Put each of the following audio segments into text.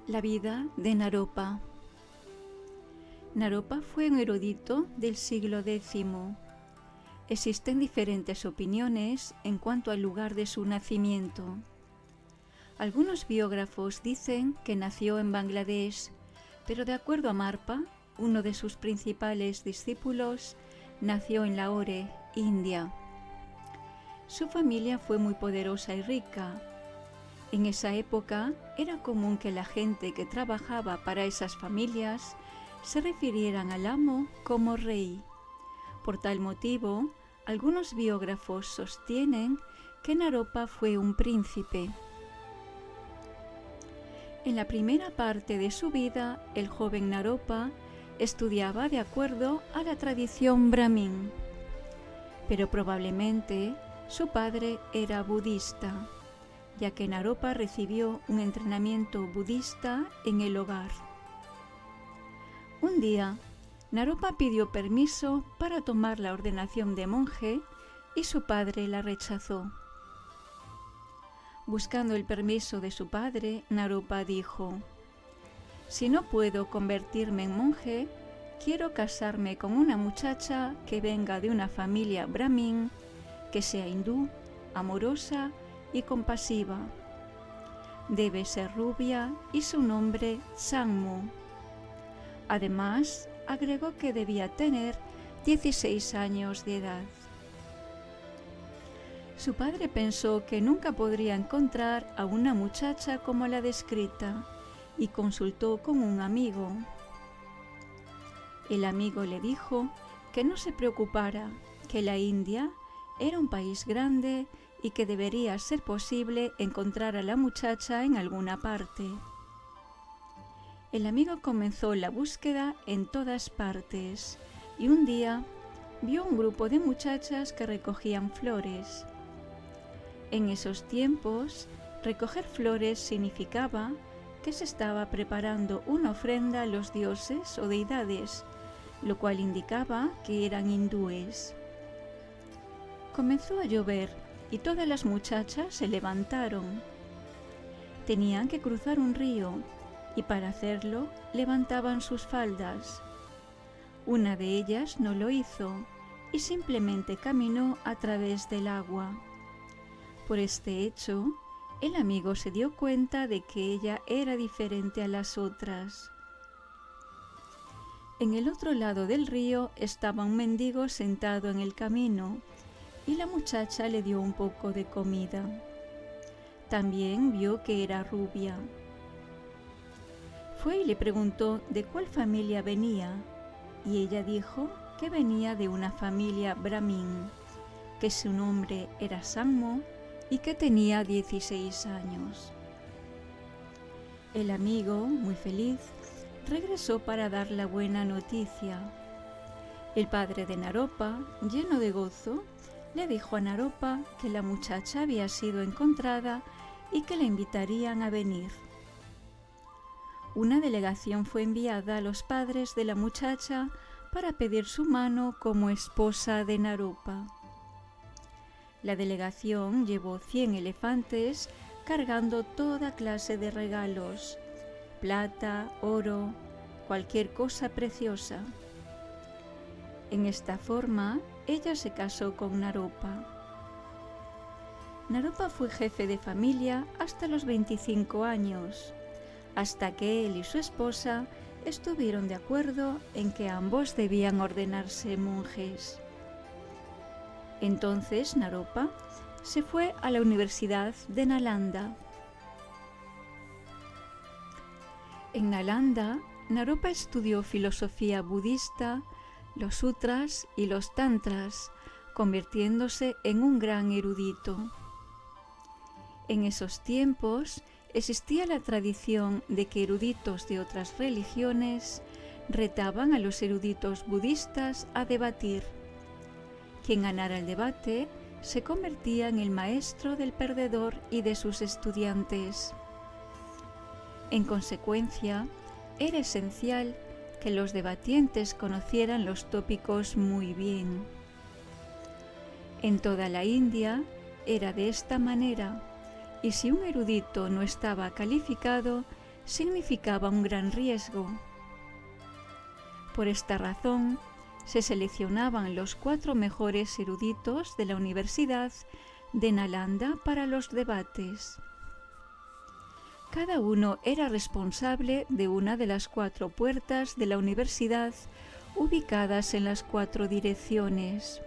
La vida de Naropa. Naropa fue un erudito del siglo X. Existen diferentes opiniones en cuanto al lugar de su nacimiento. Algunos biógrafos dicen que nació en Bangladesh, pero de acuerdo a Marpa, uno de sus principales discípulos, nació en Lahore, India. Su familia fue muy poderosa y rica. En esa época era común que la gente que trabajaba para esas familias se refirieran al amo como rey. Por tal motivo, algunos biógrafos sostienen que Naropa fue un príncipe. En la primera parte de su vida, el joven Naropa estudiaba de acuerdo a la tradición brahmin, pero probablemente su padre era budista, ya que Naropa recibió un entrenamiento budista en el hogar. Un día, Naropa pidió permiso para tomar la ordenación de monje y su padre la rechazó. Buscando el permiso de su padre, Naropa dijo: «Si no puedo convertirme en monje, quiero casarme con una muchacha que venga de una familia brahmin, que sea hindú, amorosa y compasiva. Debe ser rubia y su nombre Sangmu». Además, agregó que debía tener 16 años de edad. Su padre pensó que nunca podría encontrar a una muchacha como la descrita y consultó con un amigo. El amigo le dijo que no se preocupara, que la India era un país grande y que debería ser posible encontrar a la muchacha en alguna parte. El amigo comenzó la búsqueda en todas partes y un día vio un grupo de muchachas que recogían flores. En esos tiempos, recoger flores significaba que se estaba preparando una ofrenda a los dioses o deidades, lo cual indicaba que eran hindúes. Comenzó a llover y todas las muchachas se levantaron. Tenían que cruzar un río y para hacerlo levantaban sus faldas. Una de ellas no lo hizo y simplemente caminó a través del agua. Por este hecho, el amigo se dio cuenta de que ella era diferente a las otras. En el otro lado del río estaba un mendigo sentado en el camino y la muchacha le dio un poco de comida. También vio que era rubia. Fue y le preguntó de cuál familia venía y ella dijo que venía de una familia brahmin, que su nombre era Sangmu y que tenía 16 años. El amigo, muy feliz, regresó para dar la buena noticia. El padre de Naropa, lleno de gozo, le dijo a Naropa que la muchacha había sido encontrada y que la invitarían a venir. Una delegación fue enviada a los padres de la muchacha para pedir su mano como esposa de Naropa. La delegación llevó 100 elefantes cargando toda clase de regalos: plata, oro, cualquier cosa preciosa. En esta forma, ella se casó con Naropa. Naropa fue jefe de familia hasta los 25 años, hasta que él y su esposa estuvieron de acuerdo en que ambos debían ordenarse monjes. Entonces Naropa se fue a la Universidad de Nalanda. En Nalanda, Naropa estudió filosofía budista, los sutras y los tantras, convirtiéndose en un gran erudito. En esos tiempos existía la tradición de que eruditos de otras religiones retaban a los eruditos budistas a debatir. Quien ganara el debate se convertía en el maestro del perdedor y de sus estudiantes. En consecuencia, era esencial que los debatientes conocieran los tópicos muy bien. En toda la India era de esta manera, y si un erudito no estaba calificado, significaba un gran riesgo. Por esta razón, se seleccionaban los 4 mejores eruditos de la Universidad de Nalanda para los debates. Cada uno era responsable de una de las 4 puertas de la universidad ubicadas en las 4 direcciones.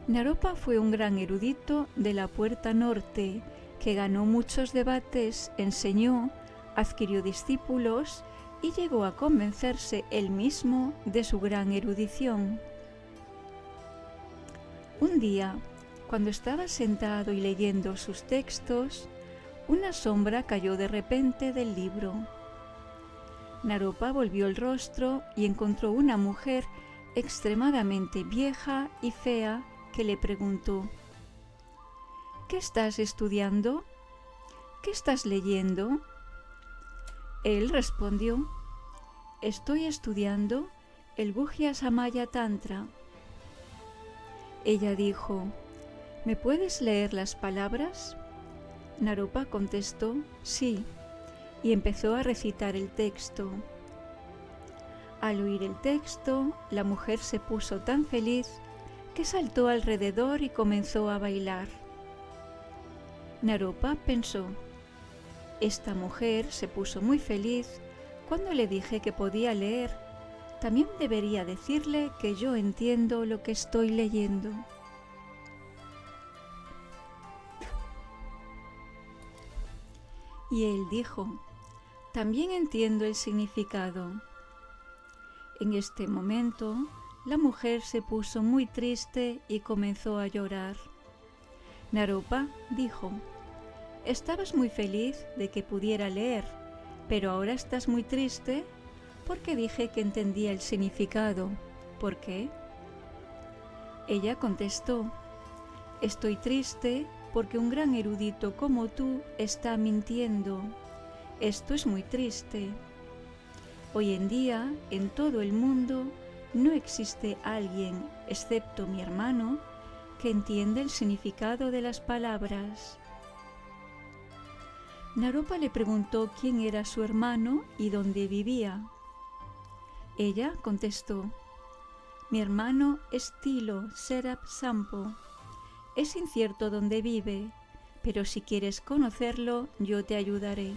Naropa fue un gran erudito de la puerta norte, que ganó muchos debates, enseñó, adquirió discípulos y llegó a convencerse él mismo de su gran erudición. Un día, cuando estaba sentado y leyendo sus textos, una sombra cayó de repente del libro. Naropa volvió el rostro y encontró una mujer extremadamente vieja y fea que le preguntó: ¿Qué estás estudiando? ¿Qué estás leyendo? Él respondió: Estoy estudiando el Guhya Samaya Tantra. Ella dijo: ¿Me puedes leer las palabras? Naropa contestó: sí, y empezó a recitar el texto. Al oír el texto, la mujer se puso tan feliz que saltó alrededor y comenzó a bailar. Naropa pensó: esta mujer se puso muy feliz cuando le dije que podía leer. También debería decirle que yo entiendo lo que estoy leyendo. Y él dijo: también entiendo el significado. En este momento, la mujer se puso muy triste y comenzó a llorar. Naropa dijo: estabas muy feliz de que pudiera leer, pero ahora estás muy triste porque dije que entendía el significado. ¿Por qué? Ella contestó: estoy triste porque un gran erudito como tú está mintiendo. Esto es muy triste. Hoy en día, en todo el mundo, no existe alguien, excepto mi hermano, que entienda el significado de las palabras. Naropa le preguntó quién era su hermano y dónde vivía. Ella contestó: mi hermano es Tilo Serap Sampo. Es incierto dónde vive, pero si quieres conocerlo, yo te ayudaré.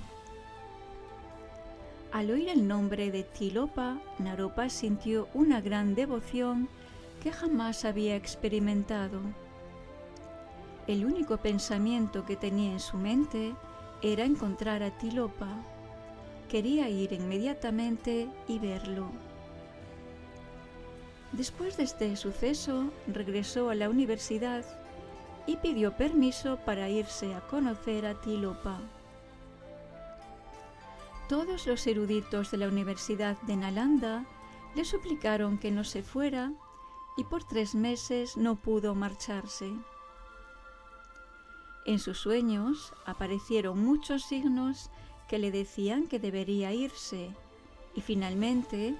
Al oír el nombre de Tilopa, Naropa sintió una gran devoción que jamás había experimentado. El único pensamiento que tenía en su mente era encontrar a Tilopa. Quería ir inmediatamente y verlo. Después de este suceso, regresó a la universidad y pidió permiso para irse a conocer a Tilopa. Todos los eruditos de la Universidad de Nalanda le suplicaron que no se fuera y por 3 meses no pudo marcharse. En sus sueños aparecieron muchos signos que le decían que debería irse y finalmente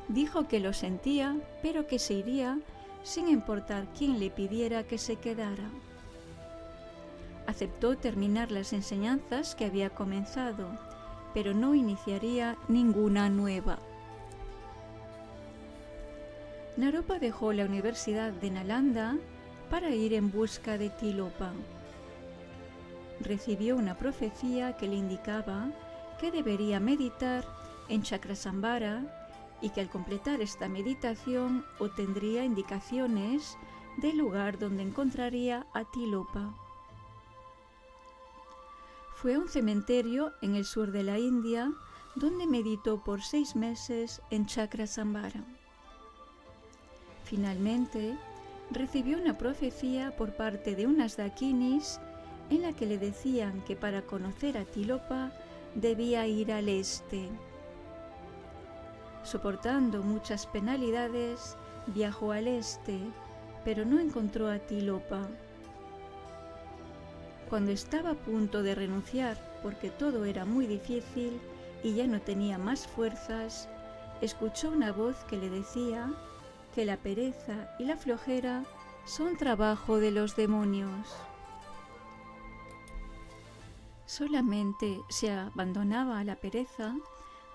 dijo que lo sentía, pero que se iría sin importar quién le pidiera que se quedara. Aceptó terminar las enseñanzas que había comenzado, pero no iniciaría ninguna nueva. Naropa dejó la Universidad de Nalanda para ir en busca de Tilopa. Recibió una profecía que le indicaba que debería meditar en Chakrasambhara y que al completar esta meditación obtendría indicaciones del lugar donde encontraría a Tilopa. Fue a un cementerio en el sur de la India, donde meditó por 6 meses en Chakrasambhara. Finalmente, recibió una profecía por parte de unas dakinis en la que le decían que para conocer a Tilopa debía ir al este. Soportando muchas penalidades, viajó al este, pero no encontró a Tilopa. Cuando estaba a punto de renunciar porque todo era muy difícil y ya no tenía más fuerzas, escuchó una voz que le decía que la pereza y la flojera son trabajo de los demonios. Solamente si abandonaba a la pereza,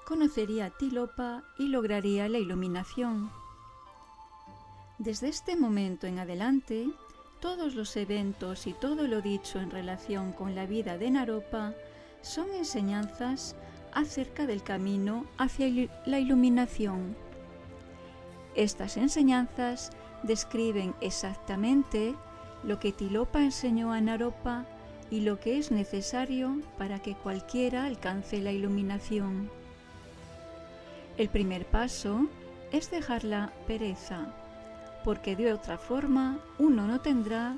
conocería a Tílopa y lograría la iluminación. Desde este momento en adelante, todos los eventos y todo lo dicho en relación con la vida de Naropa son enseñanzas acerca del camino hacia la iluminación. Estas enseñanzas describen exactamente lo que Tílopa enseñó a Naropa y lo que es necesario para que cualquiera alcance la iluminación. El primer paso es dejar la pereza, porque de otra forma uno no tendrá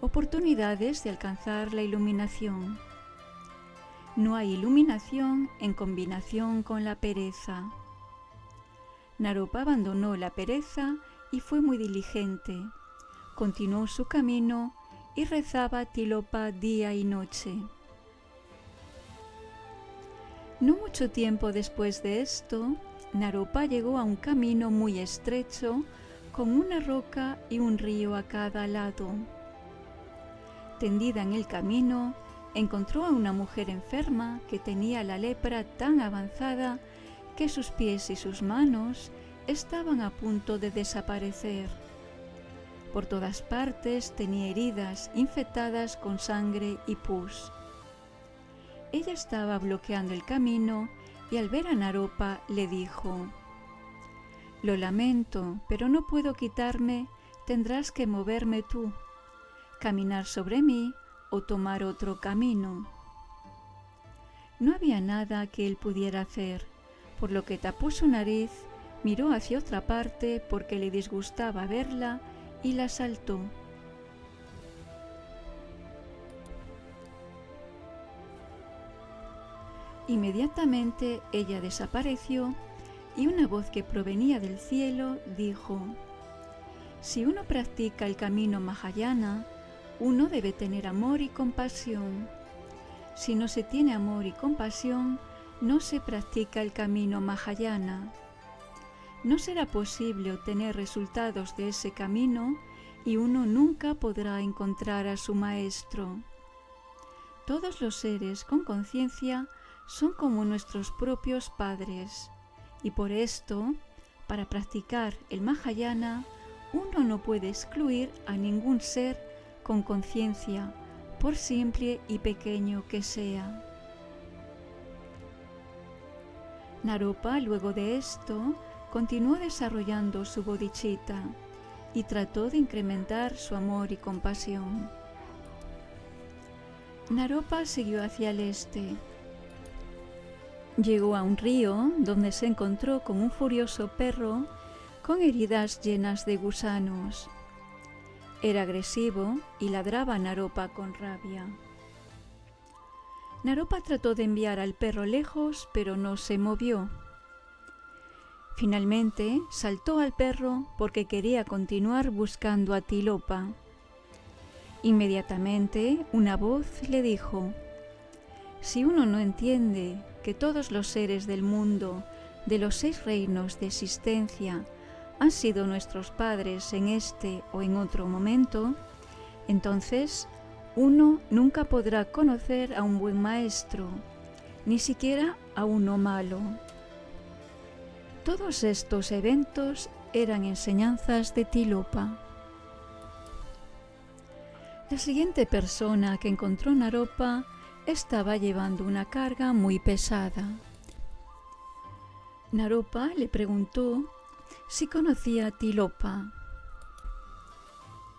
oportunidades de alcanzar la iluminación. No hay iluminación en combinación con la pereza. Naropa abandonó la pereza y fue muy diligente. Continuó su camino y rezaba a Tílopa día y noche. No mucho tiempo después de esto, Naropa llegó a un camino muy estrecho con una roca y un río a cada lado. Tendida en el camino, encontró a una mujer enferma que tenía la lepra tan avanzada que sus pies y sus manos estaban a punto de desaparecer. Por todas partes tenía heridas infectadas con sangre y pus. Ella estaba bloqueando el camino y al ver a Naropa le dijo: «Lo lamento, pero no puedo quitarme, tendrás que moverme tú, caminar sobre mí o tomar otro camino». No había nada que él pudiera hacer, por lo que tapó su nariz, miró hacia otra parte porque le disgustaba verla y la saltó. Inmediatamente ella desapareció y una voz que provenía del cielo dijo: «Si uno practica el camino Mahayana, uno debe tener amor y compasión. Si no se tiene amor y compasión, no se practica el camino Mahayana. No será posible obtener resultados de ese camino y uno nunca podrá encontrar a su maestro. Todos los seres con conciencia son como nuestros propios padres, y por esto, para practicar el Mahayana, uno no puede excluir a ningún ser con conciencia, por simple y pequeño que sea». Naropa, luego de esto, continuó desarrollando su bodhicitta y trató de incrementar su amor y compasión. Naropa siguió hacia el este. Llegó a un río donde se encontró con un furioso perro con heridas llenas de gusanos. Era agresivo y ladraba a Naropa con rabia. Naropa trató de enviar al perro lejos, pero no se movió. Finalmente saltó al perro porque quería continuar buscando a Tílopa. Inmediatamente una voz le dijo: «Si uno no entiende que todos los seres del mundo, de los 6 reinos de existencia, han sido nuestros padres en este o en otro momento, entonces uno nunca podrá conocer a un buen maestro, ni siquiera a uno malo». Todos estos eventos eran enseñanzas de Tílopa. La siguiente persona que encontró Naropa estaba llevando una carga muy pesada. Naropa le preguntó si conocía a Tílopa.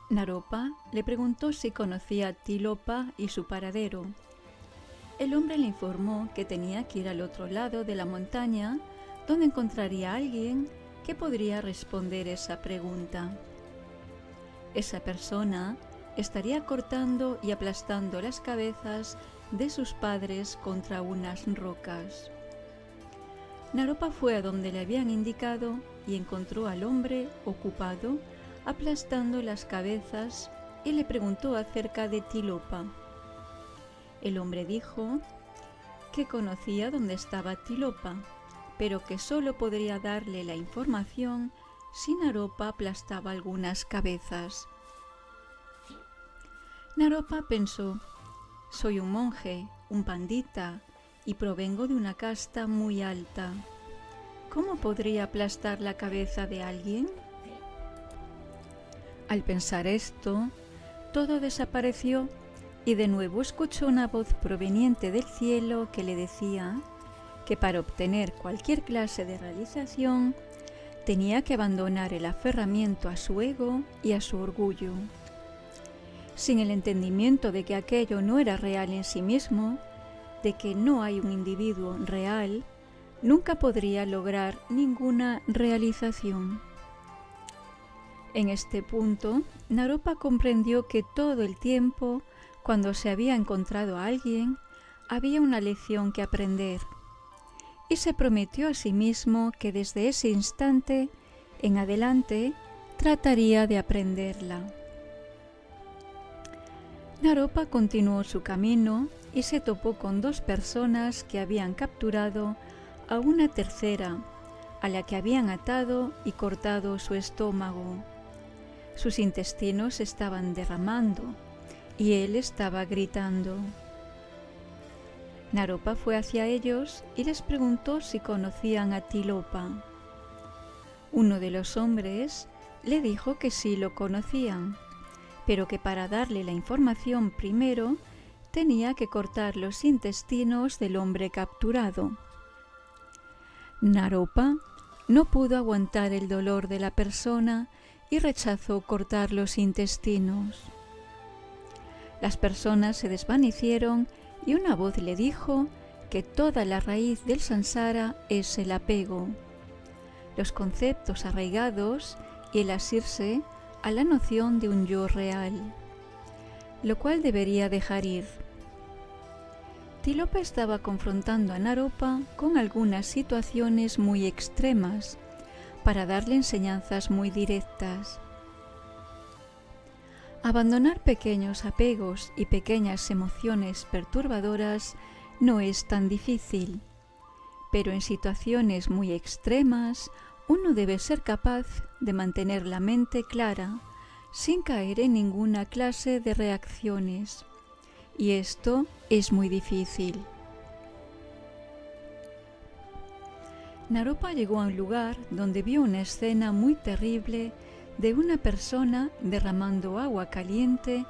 Naropa le preguntó si conocía a Tílopa y su paradero. El hombre le informó que tenía que ir al otro lado de la montaña, donde encontraría a alguien que podría responder esa pregunta. Esa persona estaría cortando y aplastando las cabezas de sus padres contra unas rocas. Naropa fue a donde le habían indicado y encontró al hombre ocupado aplastando las cabezas y le preguntó acerca de Tílopa. El hombre dijo que conocía dónde estaba Tílopa, pero que solo podría darle la información si Naropa aplastaba algunas cabezas. Naropa pensó: «Soy un monje, un pandita y provengo de una casta muy alta. ¿Cómo podría aplastar la cabeza de alguien? Al pensar esto, todo desapareció y de nuevo escuchó una voz proveniente del cielo que le decía que para obtener cualquier clase de realización tenía que abandonar el aferramiento a su ego y a su orgullo. Sin el entendimiento de que aquello no era real en sí mismo, de que no hay un individuo real, nunca podría lograr ninguna realización. En este punto, Naropa comprendió que todo el tiempo, cuando se había encontrado a alguien, había una lección que aprender, y se prometió a sí mismo que desde ese instante en adelante trataría de aprenderla. Naropa continuó su camino y se topó con dos personas que habían capturado a una tercera, a la que habían atado y cortado su estómago. Sus intestinos estaban derramando y él estaba gritando. Naropa fue hacia ellos y les preguntó si conocían a Tilopa. Uno de los hombres le dijo que sí lo conocían, pero que para darle la información primero tenía que cortar los intestinos del hombre capturado. Naropa no pudo aguantar el dolor de la persona y rechazó cortar los intestinos. Las personas se desvanecieron y una voz le dijo que toda la raíz del samsara es el apego, los conceptos arraigados y el asirse a la noción de un yo real, lo cual debería dejar ir. Tilopa estaba confrontando a Naropa con algunas situaciones muy extremas para darle enseñanzas muy directas. Abandonar pequeños apegos y pequeñas emociones perturbadoras no es tan difícil, pero en situaciones muy extremas uno debe ser capaz de mantener la mente clara sin caer en ninguna clase de reacciones, y esto es muy difícil. Naropa llegó a un lugar donde vio una escena muy terrible de una persona derramando agua caliente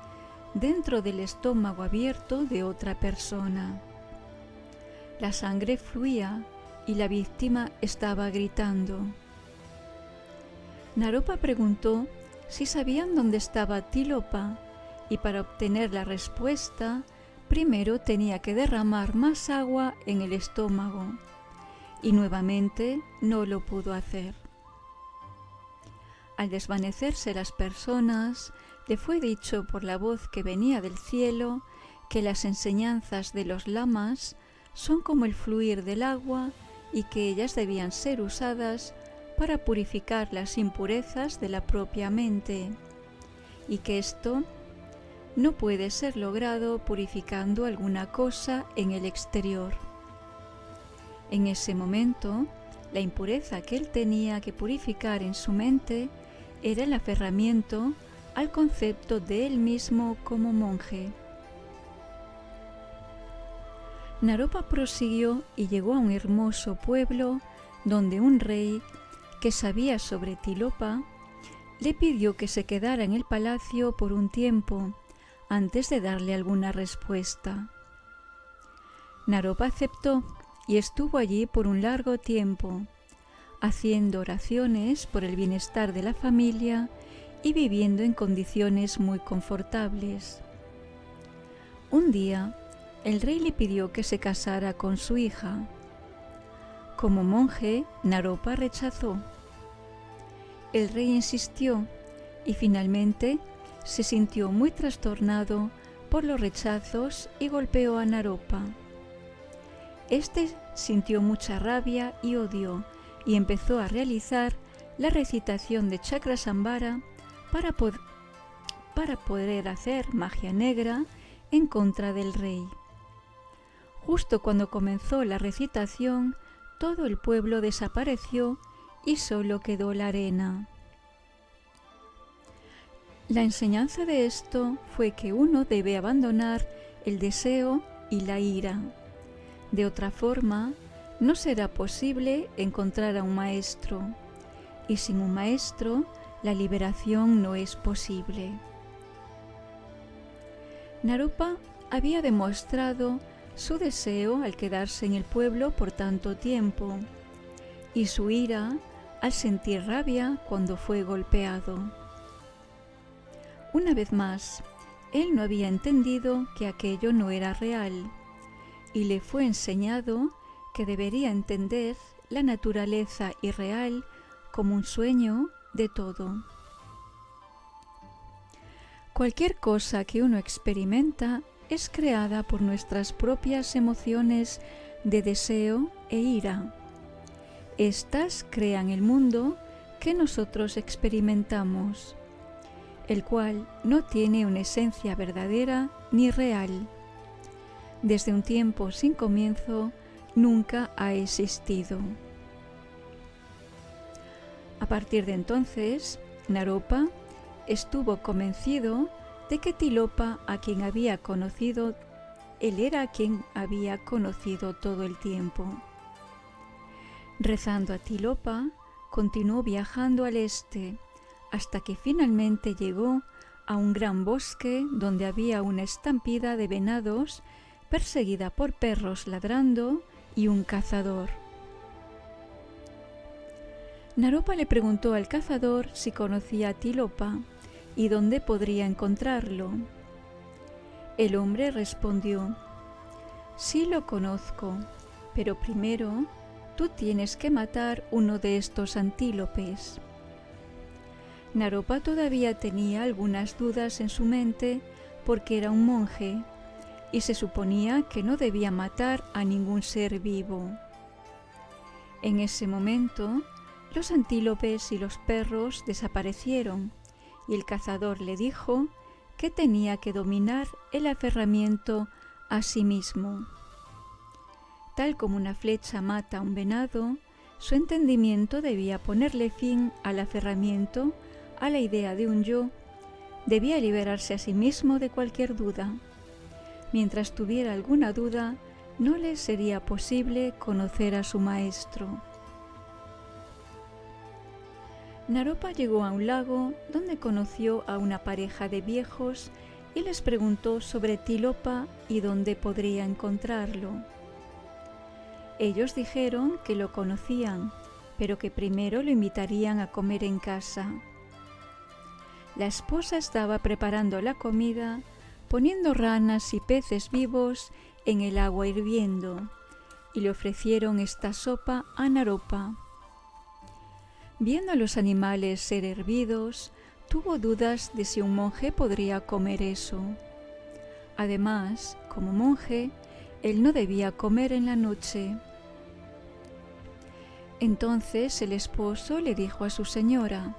dentro del estómago abierto de otra persona. La sangre fluía y la víctima estaba gritando. Naropa preguntó si sabían dónde estaba Tilopa y para obtener la respuesta primero tenía que derramar más agua en el estómago y nuevamente no lo pudo hacer. Al desvanecerse las personas, le fue dicho por la voz que venía del cielo que las enseñanzas de los lamas son como el fluir del agua y que ellas debían ser usadas para purificar las impurezas de la propia mente, y que esto no puede ser logrado purificando alguna cosa en el exterior. En ese momento, la impureza que él tenía que purificar en su mente era el aferramiento al concepto de él mismo como monje. Naropa prosiguió y llegó a un hermoso pueblo donde un rey que sabía sobre Tilopa le pidió que se quedara en el palacio por un tiempo antes de darle alguna respuesta. Naropa aceptó y estuvo allí por un largo tiempo, haciendo oraciones por el bienestar de la familia y viviendo en condiciones muy confortables. Un día, el rey le pidió que se casara con su hija. Como monje, Naropa rechazó. El rey insistió y finalmente se sintió muy trastornado por los rechazos y golpeó a Naropa. Este sintió mucha rabia y odio y empezó a realizar la recitación de Chakrasambhara para poder hacer magia negra en contra del rey. Justo cuando comenzó la recitación, todo el pueblo desapareció y solo quedó la arena. La enseñanza de esto fue que uno debe abandonar el deseo y la ira. De otra forma, no será posible encontrar a un maestro, y sin un maestro, la liberación no es posible. Naropa había demostrado su deseo al quedarse en el pueblo por tanto tiempo, y su ira al sentir rabia cuando fue golpeado. Una vez más, él no había entendido que aquello no era real, y le fue enseñado que debería entender la naturaleza irreal como un sueño de todo. Cualquier cosa que uno experimenta es creada por nuestras propias emociones de deseo e ira. Estas crean el mundo que nosotros experimentamos, el cual no tiene una esencia verdadera ni real. Desde un tiempo sin comienzo, nunca ha existido. A partir de entonces, Naropa estuvo convencido de que Tilopa, a quien había conocido, él era quien había conocido todo el tiempo. Rezando a Tilopa, continuó viajando al este, hasta que finalmente llegó a un gran bosque donde había una estampida de venados, perseguida por perros ladrando y un cazador. Naropa le preguntó al cazador si conocía a Tilopa y dónde podría encontrarlo. El hombre respondió: «Sí lo conozco, pero primero tú tienes que matar uno de estos antílopes». Naropa todavía tenía algunas dudas en su mente porque era un monje y se suponía que no debía matar a ningún ser vivo. En ese momento, los antílopes y los perros desaparecieron y el cazador le dijo que tenía que dominar el aferramiento a sí mismo. Tal como una flecha mata a un venado, su entendimiento debía ponerle fin al aferramiento a la idea de un yo, debía liberarse a sí mismo de cualquier duda. Mientras tuviera alguna duda, no le sería posible conocer a su maestro. Naropa llegó a un lago donde conoció a una pareja de viejos y les preguntó sobre Tilopa y dónde podría encontrarlo. Ellos dijeron que lo conocían, pero que primero lo invitarían a comer en casa. La esposa estaba preparando la comida, poniendo ranas y peces vivos en el agua hirviendo, y le ofrecieron esta sopa a Naropa. Viendo a los animales ser hervidos, tuvo dudas de si un monje podría comer eso. Además, como monje, él no debía comer en la noche. Entonces el esposo le dijo a su señora: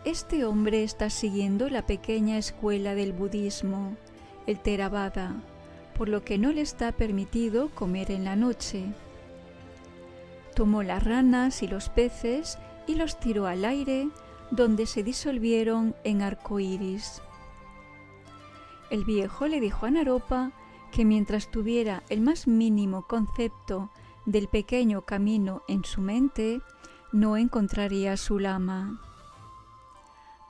«Este hombre está siguiendo la pequeña escuela del budismo, el Theravada, por lo que no le está permitido comer en la noche». Tomó las ranas y los peces y los tiró al aire, donde se disolvieron en arcoíris. El viejo le dijo a Naropa que mientras tuviera el más mínimo concepto del pequeño camino en su mente, no encontraría su lama.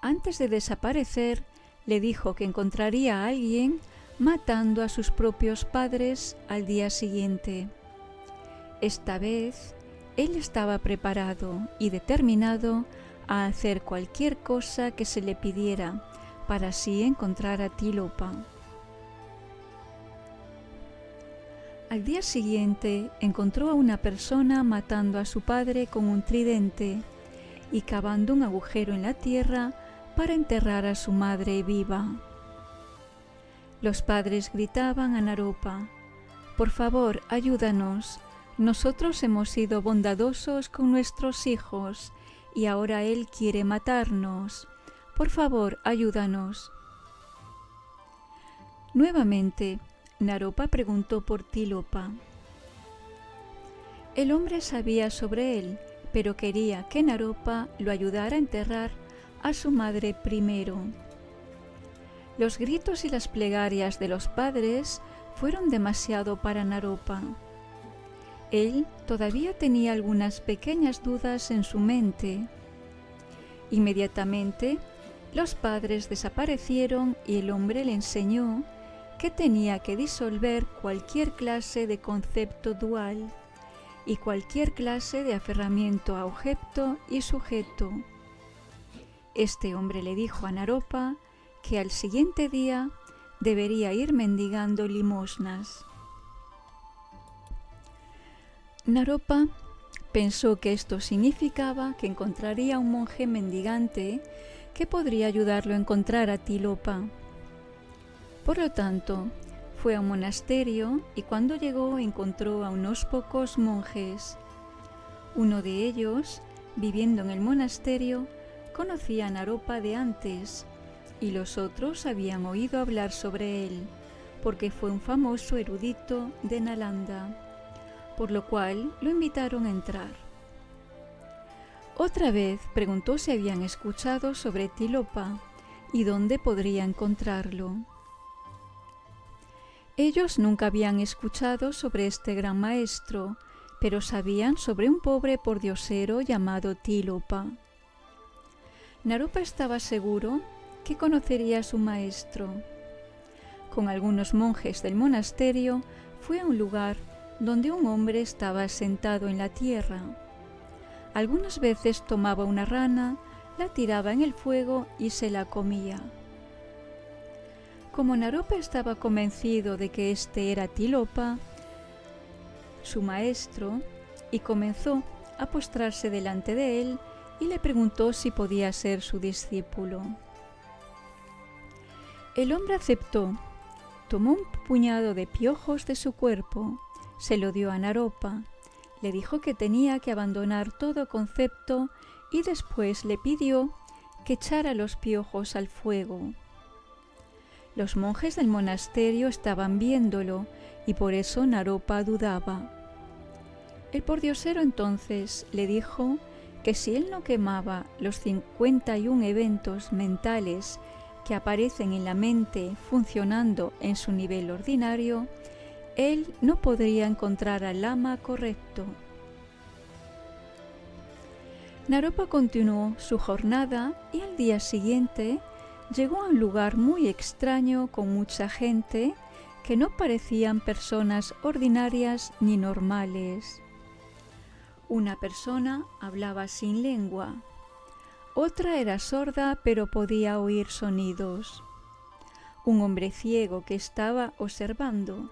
Antes de desaparecer, le dijo que encontraría a alguien matando a sus propios padres al día siguiente. Esta vez, él estaba preparado y determinado a hacer cualquier cosa que se le pidiera para así encontrar a Tilopa. Al día siguiente encontró a una persona matando a su padre con un tridente y cavando un agujero en la tierra para enterrar a su madre viva. Los padres gritaban a Naropa: «Por favor, ayúdanos. Nosotros hemos sido bondadosos con nuestros hijos y ahora él quiere matarnos. Por favor, ayúdanos». Nuevamente, Naropa preguntó por Tilopa. El hombre sabía sobre él, pero quería que Naropa lo ayudara a enterrar a su madre primero. Los gritos y las plegarias de los padres fueron demasiado para Naropa. Él todavía tenía algunas pequeñas dudas en su mente. Inmediatamente, los padres desaparecieron y el hombre le enseñó que tenía que disolver cualquier clase de concepto dual y cualquier clase de aferramiento a objeto y sujeto. Este hombre le dijo a Naropa que al siguiente día debería ir mendigando limosnas. Naropa pensó que esto significaba que encontraría un monje mendigante que podría ayudarlo a encontrar a Tilopa. Por lo tanto, fue a un monasterio y cuando llegó encontró a unos pocos monjes. Uno de ellos, viviendo en el monasterio, conocía a Naropa de antes y los otros habían oído hablar sobre él, porque fue un famoso erudito de Nalanda, por lo cual lo invitaron a entrar. Otra vez preguntó si habían escuchado sobre Tilopa y dónde podría encontrarlo. Ellos nunca habían escuchado sobre este gran maestro, pero sabían sobre un pobre pordiosero llamado Tilopa. Naropa estaba seguro que conocería a su maestro. Con algunos monjes del monasterio fue a un lugar donde un hombre estaba sentado en la tierra. Algunas veces tomaba una rana, la tiraba en el fuego y se la comía. Como Naropa estaba convencido de que este era Tilopa, su maestro, y comenzó a postrarse delante de él y le preguntó si podía ser su discípulo. El hombre aceptó, tomó un puñado de piojos de su cuerpo, se lo dio a Naropa, le dijo que tenía que abandonar todo concepto y después le pidió que echara los piojos al fuego. Los monjes del monasterio estaban viéndolo y por eso Naropa dudaba. El pordiosero entonces le dijo que si él no quemaba los 51 eventos mentales que aparecen en la mente funcionando en su nivel ordinario, él no podría encontrar al lama correcto. Naropa continuó su jornada y al día siguiente llegó a un lugar muy extraño con mucha gente que no parecían personas ordinarias ni normales. Una persona hablaba sin lengua, otra era sorda pero podía oír sonidos. Un hombre ciego que estaba observando,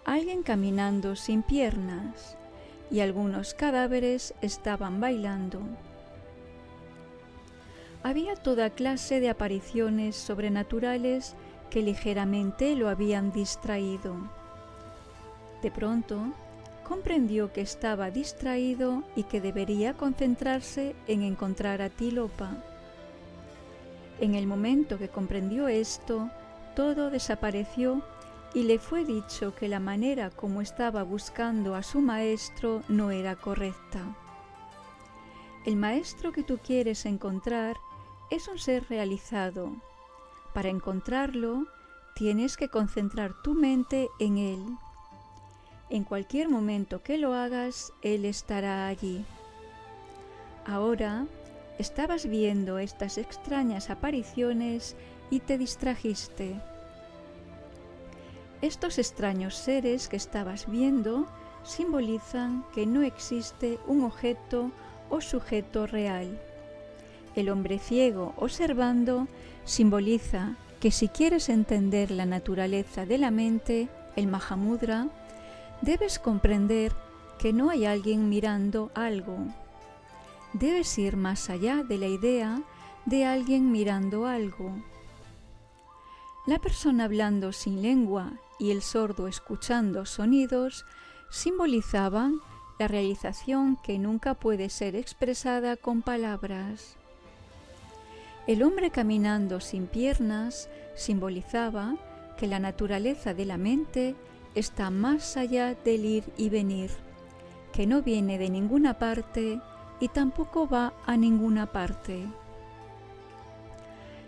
alguien caminando sin piernas y algunos cadáveres estaban bailando. Había toda clase de apariciones sobrenaturales que ligeramente lo habían distraído. De pronto, comprendió que estaba distraído y que debería concentrarse en encontrar a Tilopa. En el momento que comprendió esto, todo desapareció y le fue dicho que la manera como estaba buscando a su maestro no era correcta. El maestro que tú quieres encontrar es un ser realizado. Para encontrarlo, tienes que concentrar tu mente en él. En cualquier momento que lo hagas, él estará allí. Ahora, estabas viendo estas extrañas apariciones y te distrajiste. Estos extraños seres que estabas viendo simbolizan que no existe un objeto o sujeto real. El hombre ciego observando simboliza que si quieres entender la naturaleza de la mente, el Mahamudra, debes comprender que no hay alguien mirando algo. Debes ir más allá de la idea de alguien mirando algo. La persona hablando sin lengua y el sordo escuchando sonidos simbolizaban la realización que nunca puede ser expresada con palabras. El hombre caminando sin piernas simbolizaba que la naturaleza de la mente está más allá del ir y venir, que no viene de ninguna parte y tampoco va a ninguna parte.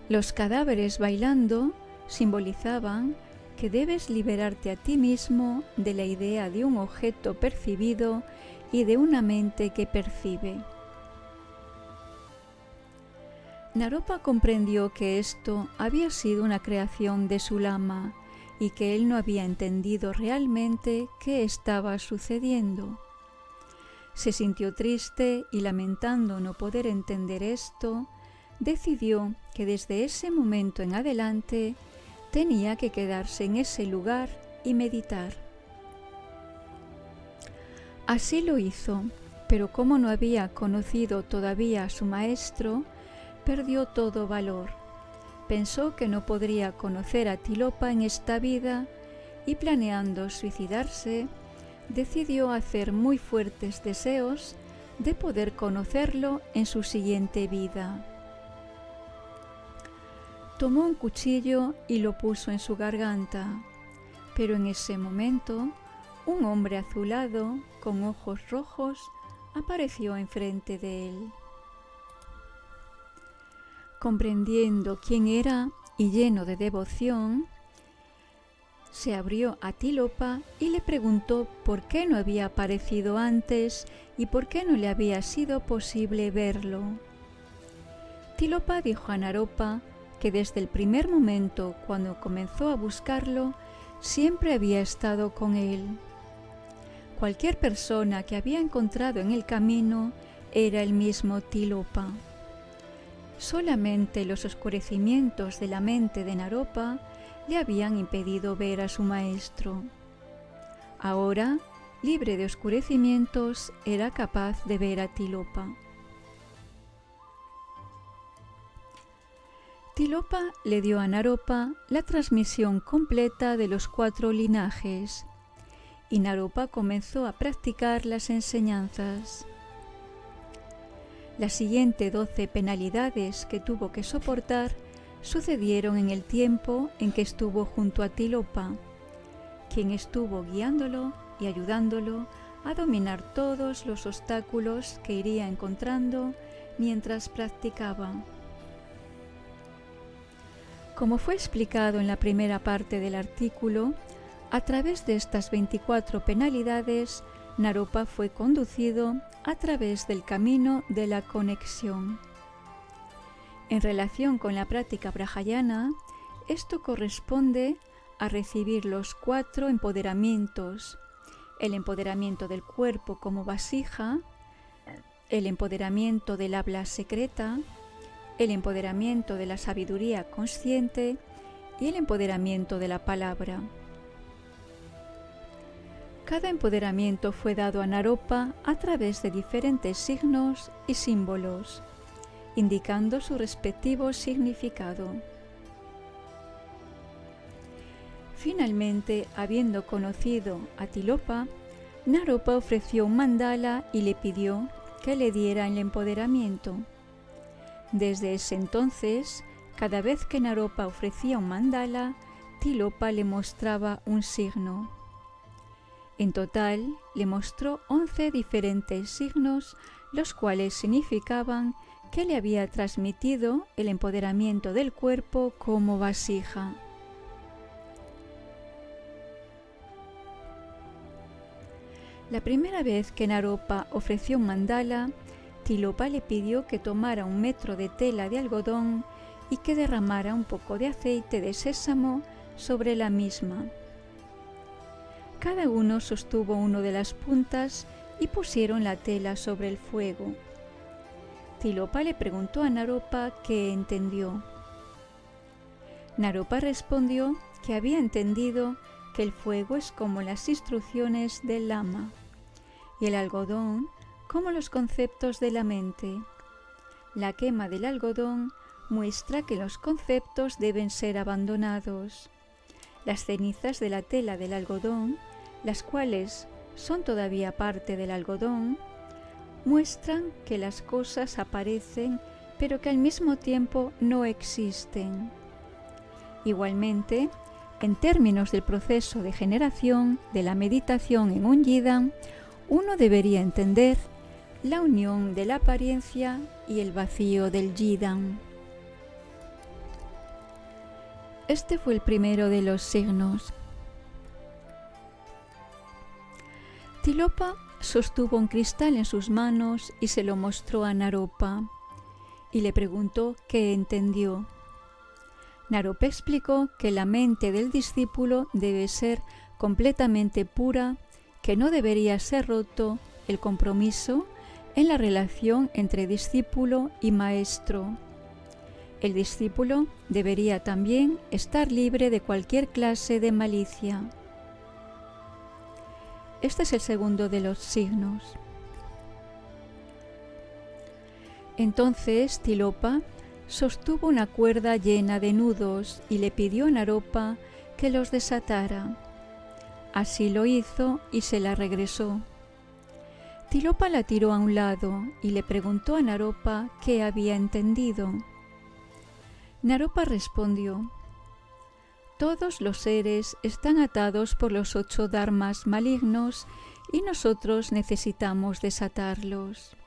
Los cadáveres bailando simbolizaban que debes liberarte a ti mismo de la idea de un objeto percibido y de una mente que percibe. Naropa comprendió que esto había sido una creación de su lama y que él no había entendido realmente qué estaba sucediendo. Se sintió triste y, lamentando no poder entender esto, decidió que desde ese momento en adelante tenía que quedarse en ese lugar y meditar. Así lo hizo, pero como no había conocido todavía a su maestro, perdió todo valor. Pensó que no podría conocer a Tilopa en esta vida y, planeando suicidarse, decidió hacer muy fuertes deseos de poder conocerlo en su siguiente vida. Tomó un cuchillo y lo puso en su garganta, pero en ese momento un hombre azulado con ojos rojos apareció enfrente de él. Comprendiendo quién era y lleno de devoción, se abrió a Tilopa y le preguntó por qué no había aparecido antes y por qué no le había sido posible verlo. Tilopa dijo a Naropa que desde el primer momento cuando comenzó a buscarlo, siempre había estado con él. Cualquier persona que había encontrado en el camino era el mismo Tilopa. Solamente los oscurecimientos de la mente de Naropa le habían impedido ver a su maestro. Ahora, libre de oscurecimientos, era capaz de ver a Tilopa. Tilopa le dio a Naropa la transmisión completa de los 4 linajes, y Naropa comenzó a practicar las enseñanzas. Las siguientes 12 penalidades que tuvo que soportar sucedieron en el tiempo en que estuvo junto a Tilopa, quien estuvo guiándolo y ayudándolo a dominar todos los obstáculos que iría encontrando mientras practicaba. Como fue explicado en la primera parte del artículo, a través de estas 24 penalidades, Naropa fue conducido a través del camino de la conexión. En relación con la práctica brahayana, esto corresponde a recibir los 4 empoderamientos: el empoderamiento del cuerpo como vasija, el empoderamiento del habla secreta, el empoderamiento de la sabiduría consciente y el empoderamiento de la palabra. Cada empoderamiento fue dado a Naropa a través de diferentes signos y símbolos, indicando su respectivo significado. Finalmente, habiendo conocido a Tilopa, Naropa ofreció un mandala y le pidió que le diera el empoderamiento. Desde ese entonces, cada vez que Naropa ofrecía un mandala, Tilopa le mostraba un signo. En total, le mostró 11 diferentes signos, los cuales significaban que le había transmitido el empoderamiento del cuerpo como vasija. La primera vez que Naropa ofreció un mandala, Tilopa le pidió que tomara 1 metro de tela de algodón y que derramara un poco de aceite de sésamo sobre la misma. Cada uno sostuvo una de las puntas y pusieron la tela sobre el fuego. Tilopa le preguntó a Naropa qué entendió. Naropa respondió que había entendido que el fuego es como las instrucciones del lama y el algodón como los conceptos de la mente. La quema del algodón muestra que los conceptos deben ser abandonados. Las cenizas de la tela del algodón, las cuales son todavía parte del algodón, muestran que las cosas aparecen pero que al mismo tiempo no existen. Igualmente, en términos del proceso de generación de la meditación en un yidam, uno debería entender la unión de la apariencia y el vacío del yidam. Este fue el primero de los signos. Tilopa sostuvo un cristal en sus manos y se lo mostró a Naropa, y le preguntó qué entendió. Naropa explicó que la mente del discípulo debe ser completamente pura, que no debería ser roto el compromiso en la relación entre discípulo y maestro. El discípulo debería también estar libre de cualquier clase de malicia. Este es el segundo de los signos. Entonces Tilopa sostuvo una cuerda llena de nudos y le pidió a Naropa que los desatara. Así lo hizo y se la regresó. Tilopa la tiró a un lado y le preguntó a Naropa qué había entendido. Naropa respondió: todos los seres están atados por los 8 dharmas malignos y nosotros necesitamos desatarlos.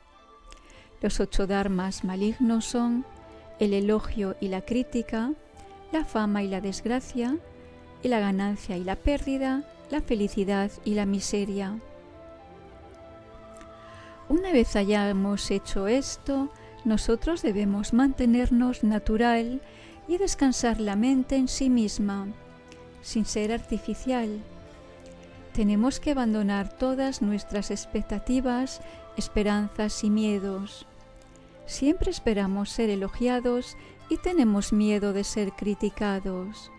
Los 8 dharmas malignos son el elogio y la crítica, la fama y la desgracia, y la ganancia y la pérdida, la felicidad y la miseria. Una vez hayamos hecho esto, nosotros debemos mantenernos natural y descansar la mente en sí misma, sin ser artificial. Tenemos que abandonar todas nuestras expectativas, esperanzas y miedos. Siempre esperamos ser elogiados y tenemos miedo de ser criticados.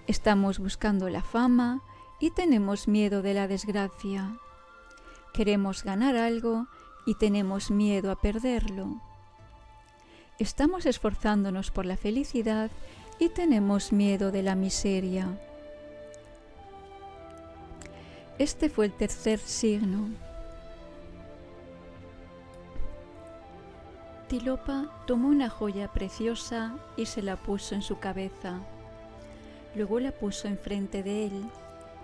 Estamos buscando la fama y tenemos miedo de la desgracia. Queremos ganar algo y tenemos miedo a perderlo. Estamos esforzándonos por la felicidad y tenemos miedo de la miseria. Este fue el tercer signo. Tilopa tomó una joya preciosa y se la puso en su cabeza. Luego la puso enfrente de él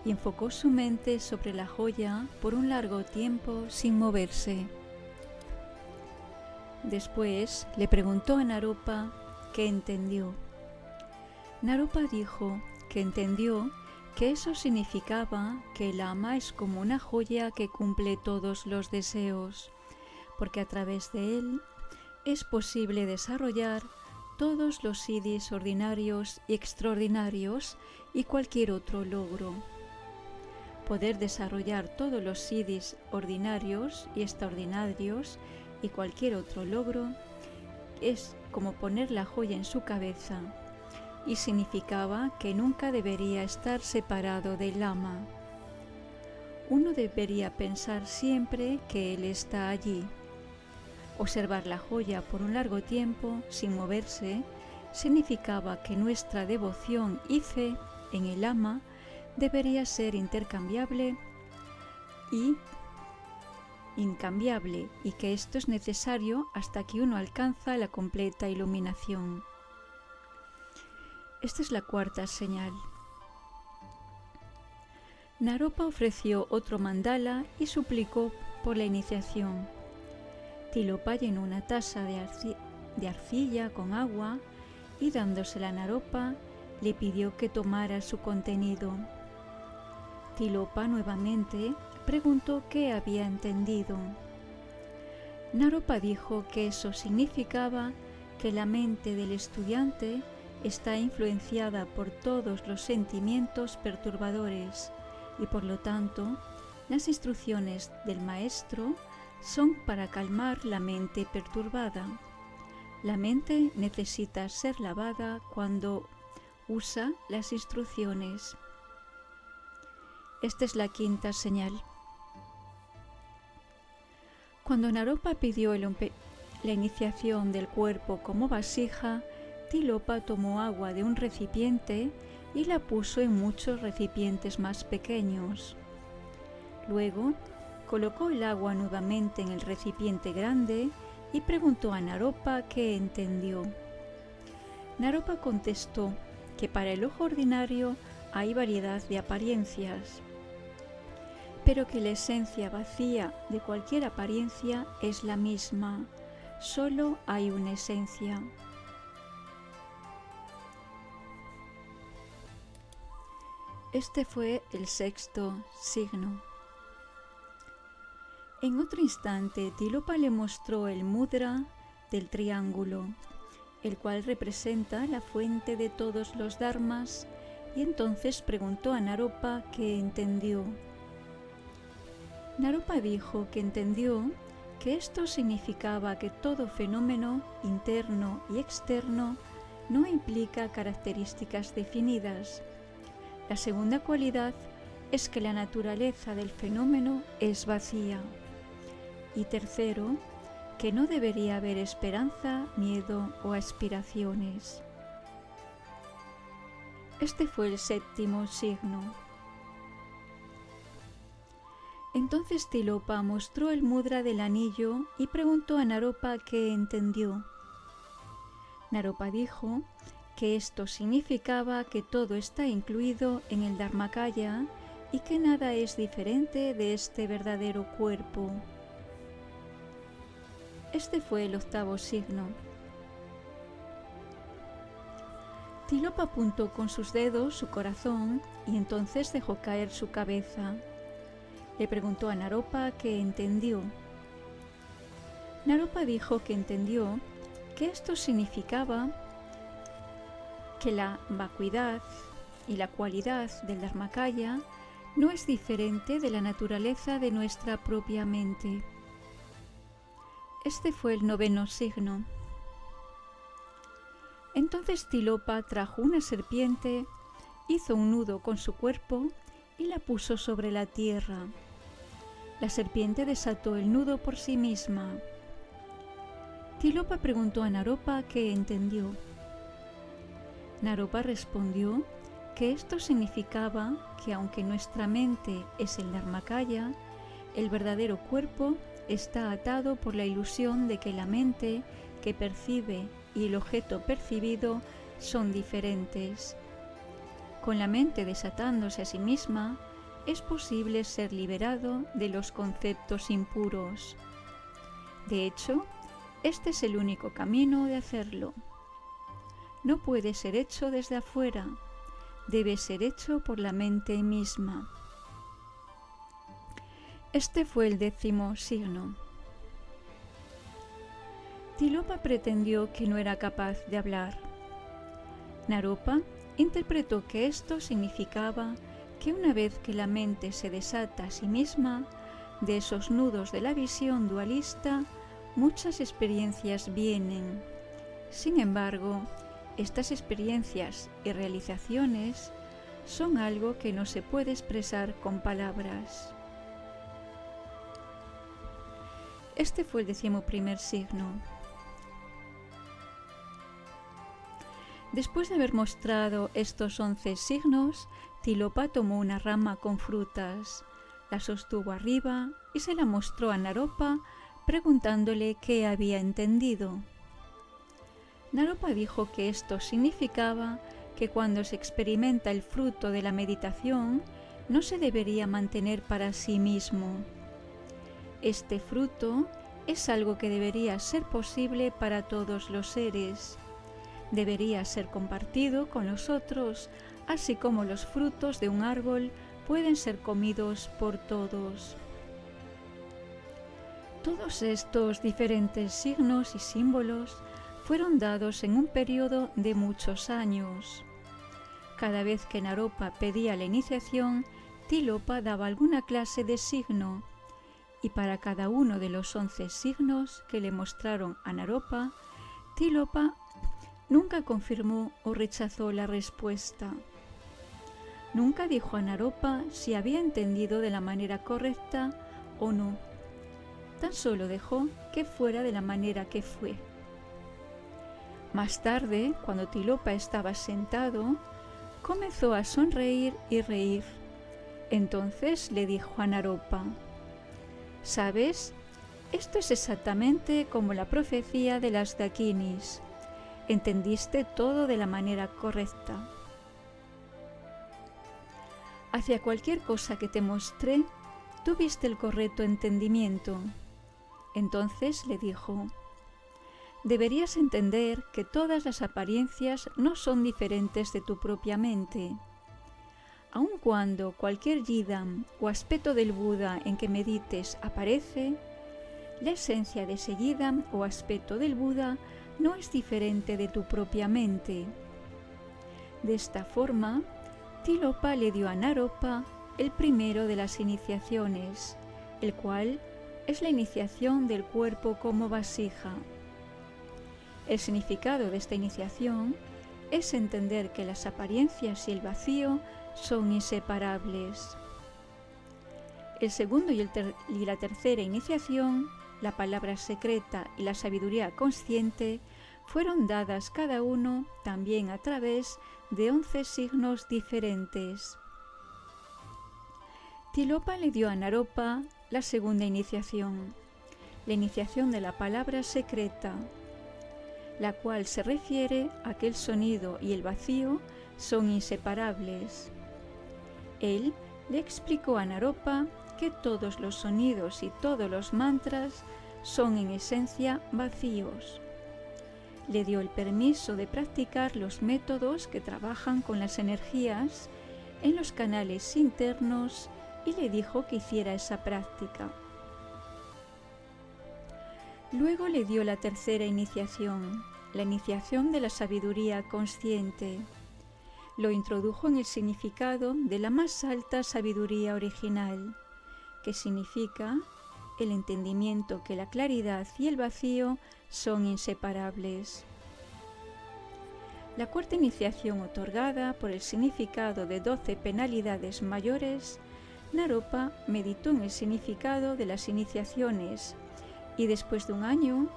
y enfocó su mente sobre la joya por un largo tiempo sin moverse. Después le preguntó a Naropa qué entendió. Naropa dijo que entendió que eso significaba que el ama es como una joya que cumple todos los deseos, porque a través de él es posible desarrollar todos los siddhis ordinarios y extraordinarios y cualquier otro logro. Poder desarrollar todos los siddhis ordinarios y extraordinarios y cualquier otro logro es como poner la joya en su cabeza, y significaba que nunca debería estar separado del ama. Uno debería pensar siempre que él está allí. Observar la joya por un largo tiempo sin moverse significaba que nuestra devoción y fe en el ama debería ser intercambiable y incambiable, y que esto es necesario hasta que uno alcanza la completa iluminación. Esta es la cuarta señal. Naropa ofreció otro mandala y suplicó por la iniciación. Tilopa llenó una taza de arcilla con agua y dándosela a Naropa, le pidió que tomara su contenido. Tilopa nuevamente preguntó qué había entendido. Naropa dijo que eso significaba que la mente del estudiante está influenciada por todos los sentimientos perturbadores y por lo tanto las instrucciones del maestro son para calmar la mente perturbada. La mente necesita ser lavada cuando usa las instrucciones. Esta es la quinta señal. Cuando Naropa pidió la iniciación del cuerpo como vasija, Tilopa tomó agua de un recipiente y la puso en muchos recipientes más pequeños. Luego, colocó el agua nuevamente en el recipiente grande y preguntó a Naropa qué entendió. Naropa contestó que para el ojo ordinario hay variedad de apariencias, pero que la esencia vacía de cualquier apariencia es la misma, solo hay una esencia. Este fue el sexto signo. En otro instante, Tilopa le mostró el mudra del triángulo, el cual representa la fuente de todos los dharmas, y entonces preguntó a Naropa qué entendió. Naropa dijo que entendió que esto significaba que todo fenómeno interno y externo no implica características definidas. La segunda cualidad es que la naturaleza del fenómeno es vacía. Y tercero, que no debería haber esperanza, miedo o aspiraciones. Este fue el séptimo signo. Entonces Tilopa mostró el mudra del anillo y preguntó a Naropa qué entendió. Naropa dijo que esto significaba que todo está incluido en el Dharmakaya y que nada es diferente de este verdadero cuerpo. Este fue el octavo signo. Tilopa apuntó con sus dedos su corazón y entonces dejó caer su cabeza. Le preguntó a Naropa qué entendió. Naropa dijo que entendió que esto significaba que la vacuidad y la cualidad del Dharmakaya no es diferente de la naturaleza de nuestra propia mente. Este fue el noveno signo. Entonces Tilopa trajo una serpiente, hizo un nudo con su cuerpo y la puso sobre la tierra. La serpiente desató el nudo por sí misma. Tilopa preguntó a Naropa qué entendió. Naropa respondió que esto significaba que aunque nuestra mente es el Dharmakaya, el verdadero cuerpo está atado por la ilusión de que la mente que percibe y el objeto percibido son diferentes. Con la mente desatándose a sí misma, es posible ser liberado de los conceptos impuros. De hecho, este es el único camino de hacerlo. No puede ser hecho desde afuera, debe ser hecho por la mente misma. Este fue el décimo signo. Tilopa pretendió que no era capaz de hablar. Naropa interpretó que esto significaba que una vez que la mente se desata a sí misma, de esos nudos de la visión dualista, muchas experiencias vienen. Sin embargo, estas experiencias y realizaciones son algo que no se puede expresar con palabras. Este fue el 11º signo. Después de haber mostrado estos 11 signos, Tilopa tomó una rama con frutas, la sostuvo arriba y se la mostró a Naropa, preguntándole qué había entendido. Naropa dijo que esto significaba que cuando se experimenta el fruto de la meditación, no se debería mantener para sí mismo. Este fruto es algo que debería ser posible para todos los seres. Debería ser compartido con los otros, así como los frutos de un árbol pueden ser comidos por todos. Todos estos diferentes signos y símbolos fueron dados en un periodo de muchos años. Cada vez que Naropa pedía la iniciación, Tilopa daba alguna clase de signo, y para cada uno de los 11 signos que le mostraron a Naropa, Tilopa nunca confirmó o rechazó la respuesta. Nunca dijo a Naropa si había entendido de la manera correcta o no. Tan solo dejó que fuera de la manera que fue. Más tarde, cuando Tilopa estaba sentado, comenzó a sonreír y reír. Entonces le dijo a Naropa: ¿sabes? Esto es exactamente como la profecía de las Dakinis. Entendiste todo de la manera correcta. Hacia cualquier cosa que te mostré, tuviste el correcto entendimiento. Entonces le dijo: deberías entender que todas las apariencias no son diferentes de tu propia mente. Aun cuando cualquier yidam o aspecto del Buda en que medites aparece, la esencia de ese yidam o aspecto del Buda no es diferente de tu propia mente. De esta forma, Tilopa le dio a Naropa el primero de las iniciaciones, el cual es la iniciación del cuerpo como vasija. El significado de esta iniciación es entender que las apariencias y el vacío son inseparables. El segundo y la tercera iniciación, la palabra secreta y la sabiduría consciente, fueron dadas cada uno también a través de 11 signos diferentes. Tilopa le dio a Naropa la segunda iniciación, la iniciación de la palabra secreta, la cual se refiere a que el sonido y el vacío son inseparables. Él le explicó a Naropa que todos los sonidos y todos los mantras son en esencia vacíos. Le dio el permiso de practicar los métodos que trabajan con las energías en los canales internos y le dijo que hiciera esa práctica. Luego le dio la tercera iniciación, la iniciación de la sabiduría consciente. Lo introdujo en el significado de la más alta sabiduría original, que significa el entendimiento que la claridad y el vacío son inseparables. La cuarta iniciación otorgada por el significado de 12 penalidades mayores, Naropa meditó en el significado de las iniciaciones y después de un año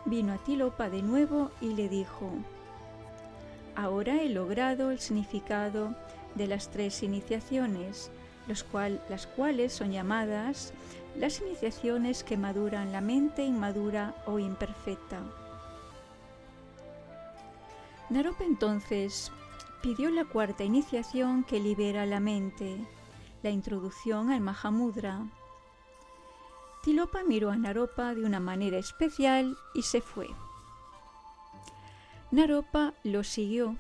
vino a Tilopa de nuevo y le dijo: ahora he logrado el significado de las 3 iniciaciones, las cuales son llamadas las iniciaciones que maduran la mente inmadura o imperfecta. Naropa entonces pidió la cuarta iniciación que libera la mente, la introducción al Mahamudra. Tilopa miró a Naropa de una manera especial y se fue. Naropa lo siguió.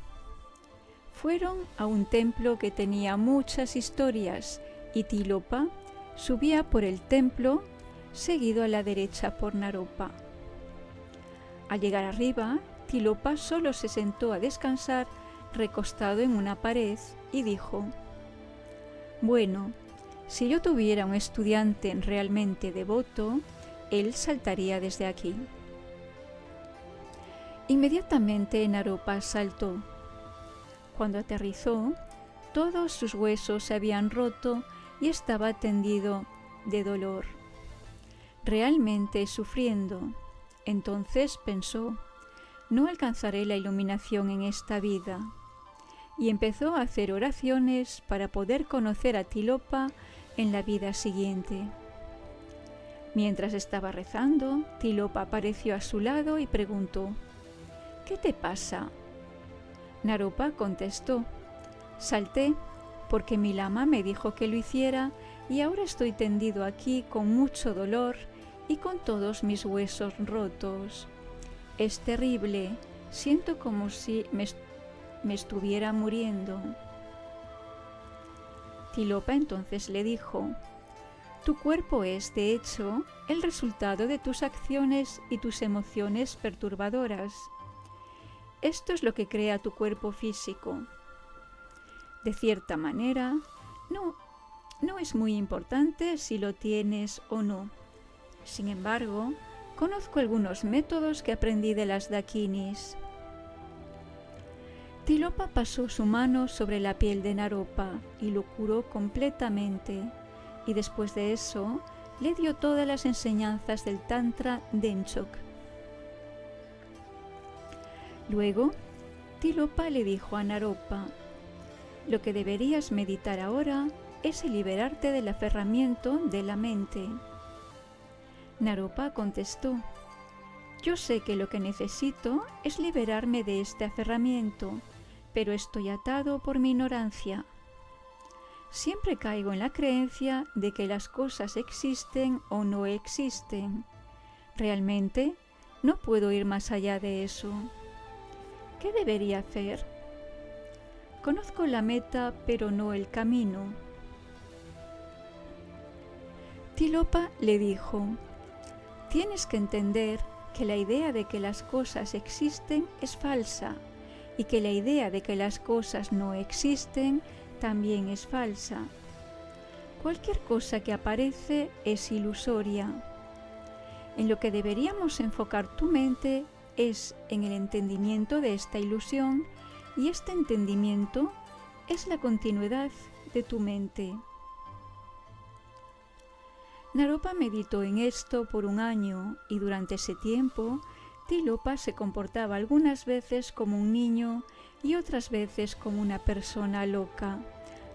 Fueron a un templo que tenía muchas historias y Tilopa subía por el templo, seguido a la derecha por Naropa. Al llegar arriba, Tilopa solo se sentó a descansar recostado en una pared y dijo: bueno, si yo tuviera un estudiante realmente devoto, él saltaría desde aquí. Inmediatamente Naropa saltó. Cuando aterrizó, todos sus huesos se habían roto y estaba tendido de dolor, realmente sufriendo. Entonces pensó: no alcanzaré la iluminación en esta vida. Y empezó a hacer oraciones para poder conocer a Tilopa en la vida siguiente. Mientras estaba rezando, Tilopa apareció a su lado y preguntó: ¿qué te pasa? Naropa contestó: salté porque mi lama me dijo que lo hiciera y ahora estoy tendido aquí con mucho dolor y con todos mis huesos rotos. Es terrible, siento como si me estuviera muriendo. Tilopa entonces le dijo: tu cuerpo es, de hecho, el resultado de tus acciones y tus emociones perturbadoras. Esto es lo que crea tu cuerpo físico. De cierta manera, no es muy importante si lo tienes o no. Sin embargo, conozco algunos métodos que aprendí de las dakinis. Tilopa pasó su mano sobre la piel de Naropa y lo curó completamente, y después de eso le dio todas las enseñanzas del Tantra Denchok. Luego, Tilopa le dijo a Naropa: lo que deberías meditar ahora es el liberarte del aferramiento de la mente. Naropa contestó: yo sé que lo que necesito es liberarme de este aferramiento, pero estoy atado por mi ignorancia. Siempre caigo en la creencia de que las cosas existen o no existen. Realmente no puedo ir más allá de eso. ¿Qué debería hacer? Conozco la meta, pero no el camino. Tilopa le dijo: tienes que entender que la idea de que las cosas existen es falsa y que la idea de que las cosas no existen también es falsa. Cualquier cosa que aparece es ilusoria. En lo que deberíamos enfocar tu mente es en el entendimiento de esta ilusión, y este entendimiento es la continuidad de tu mente. Naropa meditó en esto por un año, y durante ese tiempo Tilopa se comportaba algunas veces como un niño y otras veces como una persona loca,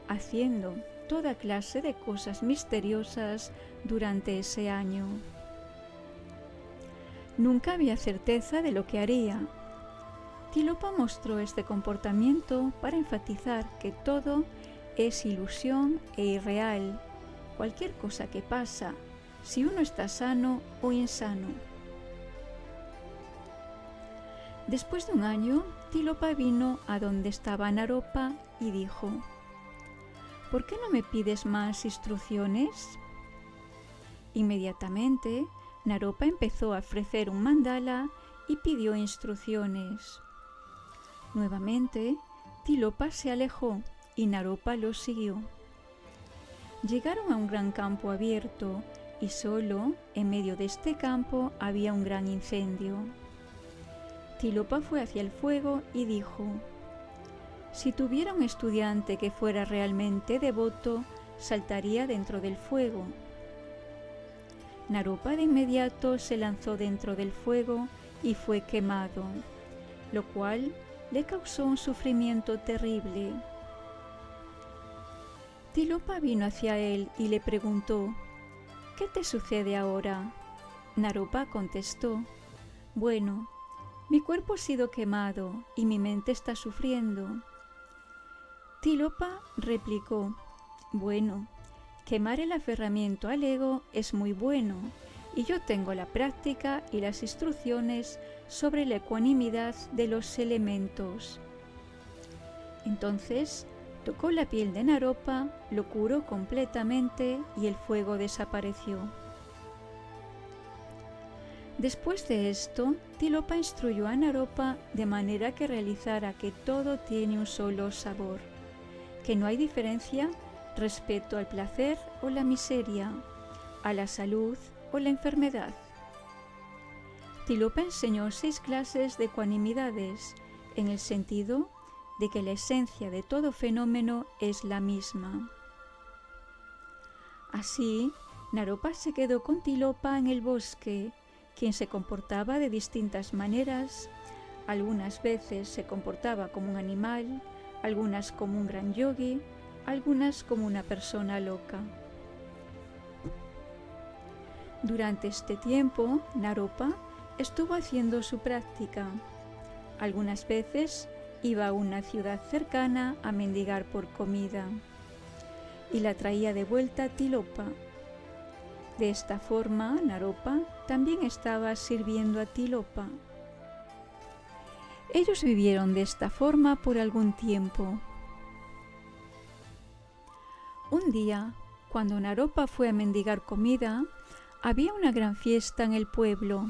haciendo toda clase de cosas misteriosas durante ese año. Nunca había certeza de lo que haría. Tilopa mostró este comportamiento para enfatizar que todo es ilusión e irreal, cualquier cosa que pasa, si uno está sano o insano. Después de un año, Tilopa vino a donde estaba Naropa y dijo: ¿por qué no me pides más instrucciones? Inmediatamente, Naropa empezó a ofrecer un mandala y pidió instrucciones. Nuevamente, Tilopa se alejó y Naropa lo siguió. Llegaron a un gran campo abierto y solo en medio de este campo había un gran incendio. Tilopa fue hacia el fuego y dijo: si tuviera un estudiante que fuera realmente devoto, saltaría dentro del fuego. Naropa de inmediato se lanzó dentro del fuego y fue quemado, lo cual le causó un sufrimiento terrible. Tilopa vino hacia él y le preguntó: ¿qué te sucede ahora? Naropa contestó: bueno, mi cuerpo ha sido quemado y mi mente está sufriendo. Tilopa replicó: bueno, quemar el aferramiento al ego es muy bueno, y yo tengo la práctica y las instrucciones sobre la ecuanimidad de los elementos. Entonces tocó la piel de Naropa, lo curó completamente y el fuego desapareció. Después de esto, Tilopa instruyó a Naropa de manera que realizara que todo tiene un solo sabor, que no hay diferencia respecto al placer o la miseria, a la salud o la enfermedad. Tilopa enseñó 6 clases de ecuanimidades, en el sentido de que la esencia de todo fenómeno es la misma. Así, Naropa se quedó con Tilopa en el bosque, quien se comportaba de distintas maneras. Algunas veces se comportaba como un animal, algunas como un gran yogi, algunas como una persona loca. Durante este tiempo, Naropa estuvo haciendo su práctica. Algunas veces iba a una ciudad cercana a mendigar por comida y la traía de vuelta a Tilopa. De esta forma, Naropa también estaba sirviendo a Tilopa. Ellos vivieron de esta forma por algún tiempo. Un día, cuando Naropa fue a mendigar comida, había una gran fiesta en el pueblo.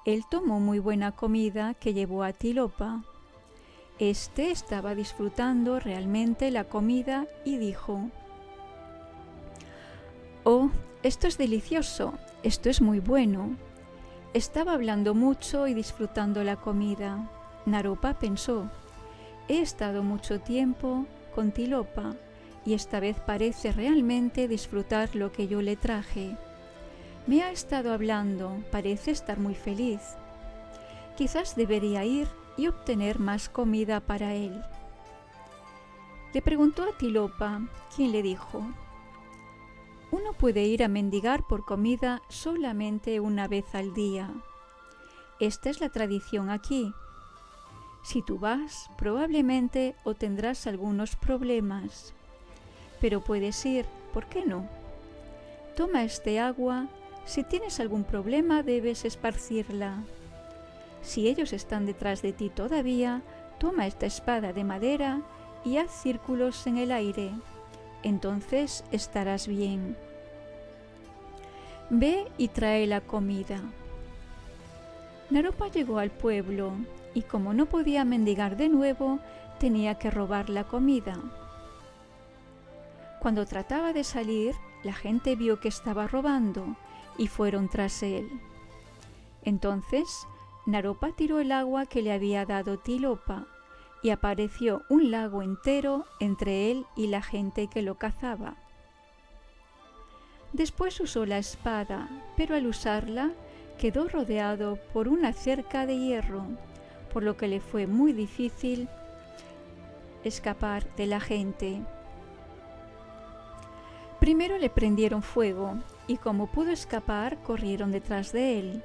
Él tomó muy buena comida que llevó a Tilopa. Este estaba disfrutando realmente la comida y dijo: «Oh, esto es delicioso, esto es muy bueno». Estaba hablando mucho y disfrutando la comida. Naropa pensó: «He estado mucho tiempo con Tilopa y esta vez parece realmente disfrutar lo que yo le traje. Me ha estado hablando, parece estar muy feliz. Quizás debería ir y obtener más comida para él». Le preguntó a Tilopa, quien le dijo: «Uno puede ir a mendigar por comida solamente una vez al día. Esta es la tradición aquí. Si tú vas, probablemente obtendrás algunos problemas. Pero puedes ir, ¿por qué no? Toma este agua. Si tienes algún problema, debes esparcirla. Si ellos están detrás de ti todavía, toma esta espada de madera y haz círculos en el aire. Entonces estarás bien. Ve y trae la comida. Naropa llegó al pueblo y como no podía mendigar de nuevo, tenía que robar la comida. Cuando trataba de salir, la gente vio que estaba robando y fueron tras él. Entonces, Naropa tiró el agua que le había dado Tilopa y apareció un lago entero entre él y la gente que lo cazaba. Después usó la espada, pero al usarla quedó rodeado por una cerca de hierro, por lo que le fue muy difícil escapar de la gente. Primero le prendieron fuego y como pudo escapar corrieron detrás de él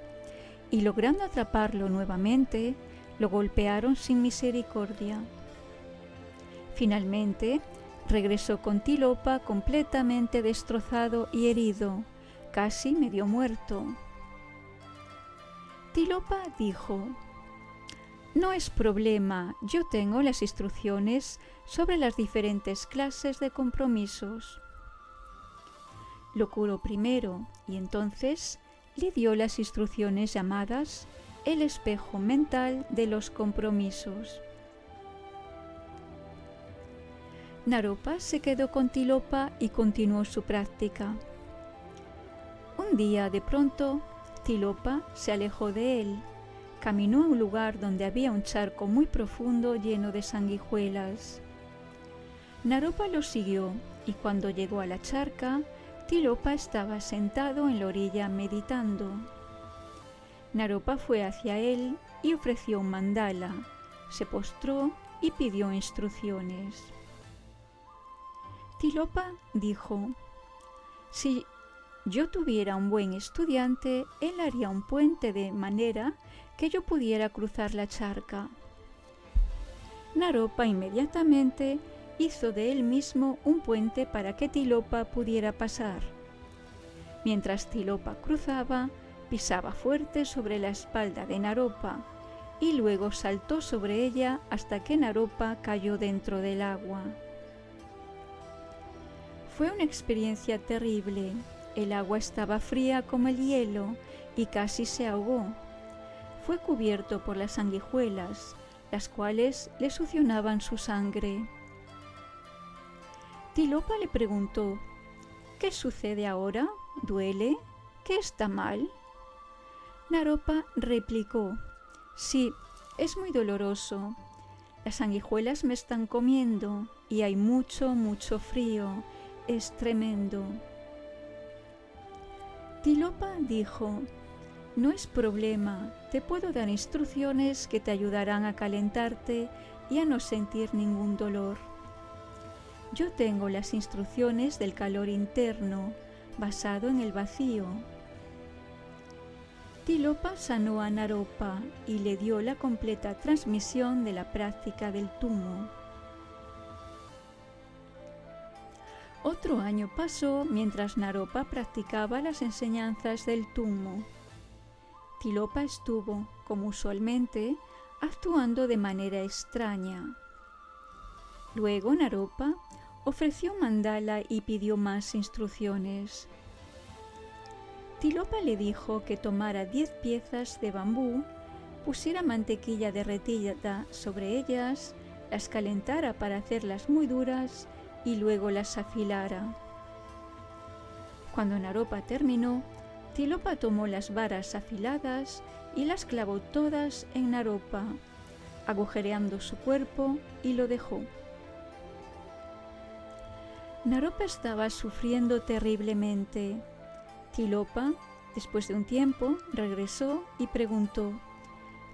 y logrando atraparlo nuevamente lo golpearon sin misericordia. Finalmente regresó con Tilopa completamente destrozado y herido, casi medio muerto. Tilopa dijo: «No es problema, yo tengo las instrucciones sobre las diferentes clases de compromisos». Lo curó primero y entonces le dio las instrucciones llamadas el espejo mental de los compromisos. Naropa se quedó con Tilopa y continuó su práctica. Un día, de pronto, Tilopa se alejó de él. Caminó a un lugar donde había un charco muy profundo lleno de sanguijuelas. Naropa lo siguió y cuando llegó a la charca, Tilopa estaba sentado en la orilla meditando. Naropa fue hacia él y ofreció un mandala, se postró y pidió instrucciones. Tilopa dijo: «Si yo tuviera un buen estudiante, él haría un puente de manera que yo pudiera cruzar la charca». Naropa inmediatamente hizo de él mismo un puente para que Tilopa pudiera pasar. Mientras Tilopa cruzaba, pisaba fuerte sobre la espalda de Naropa y luego saltó sobre ella hasta que Naropa cayó dentro del agua. Fue una experiencia terrible. El agua estaba fría como el hielo y casi se ahogó. Fue cubierto por las sanguijuelas, las cuales le succionaban su sangre. Tilopa le preguntó: «¿Qué sucede ahora? ¿Duele? ¿Qué está mal?» Naropa replicó: «Sí, es muy doloroso. Las sanguijuelas me están comiendo y hay mucho, mucho frío. Es tremendo». Tilopa dijo: «No es problema, te puedo dar instrucciones que te ayudarán a calentarte y a no sentir ningún dolor. Yo tengo las instrucciones del calor interno, basado en el vacío». Tilopa sanó a Naropa y le dio la completa transmisión de la práctica del tumo. Otro año pasó mientras Naropa practicaba las enseñanzas del tumo. Tilopa estuvo, como usualmente, actuando de manera extraña. Luego Naropa ofreció un mandala y pidió más instrucciones. Tilopa le dijo que tomara 10 piezas de bambú, pusiera mantequilla derretida sobre ellas, las calentara para hacerlas muy duras y luego las afilara. Cuando Naropa terminó, Tilopa tomó las varas afiladas y las clavó todas en Naropa, agujereando su cuerpo, y lo dejó. Naropa estaba sufriendo terriblemente. Tilopa, después de un tiempo, regresó y preguntó: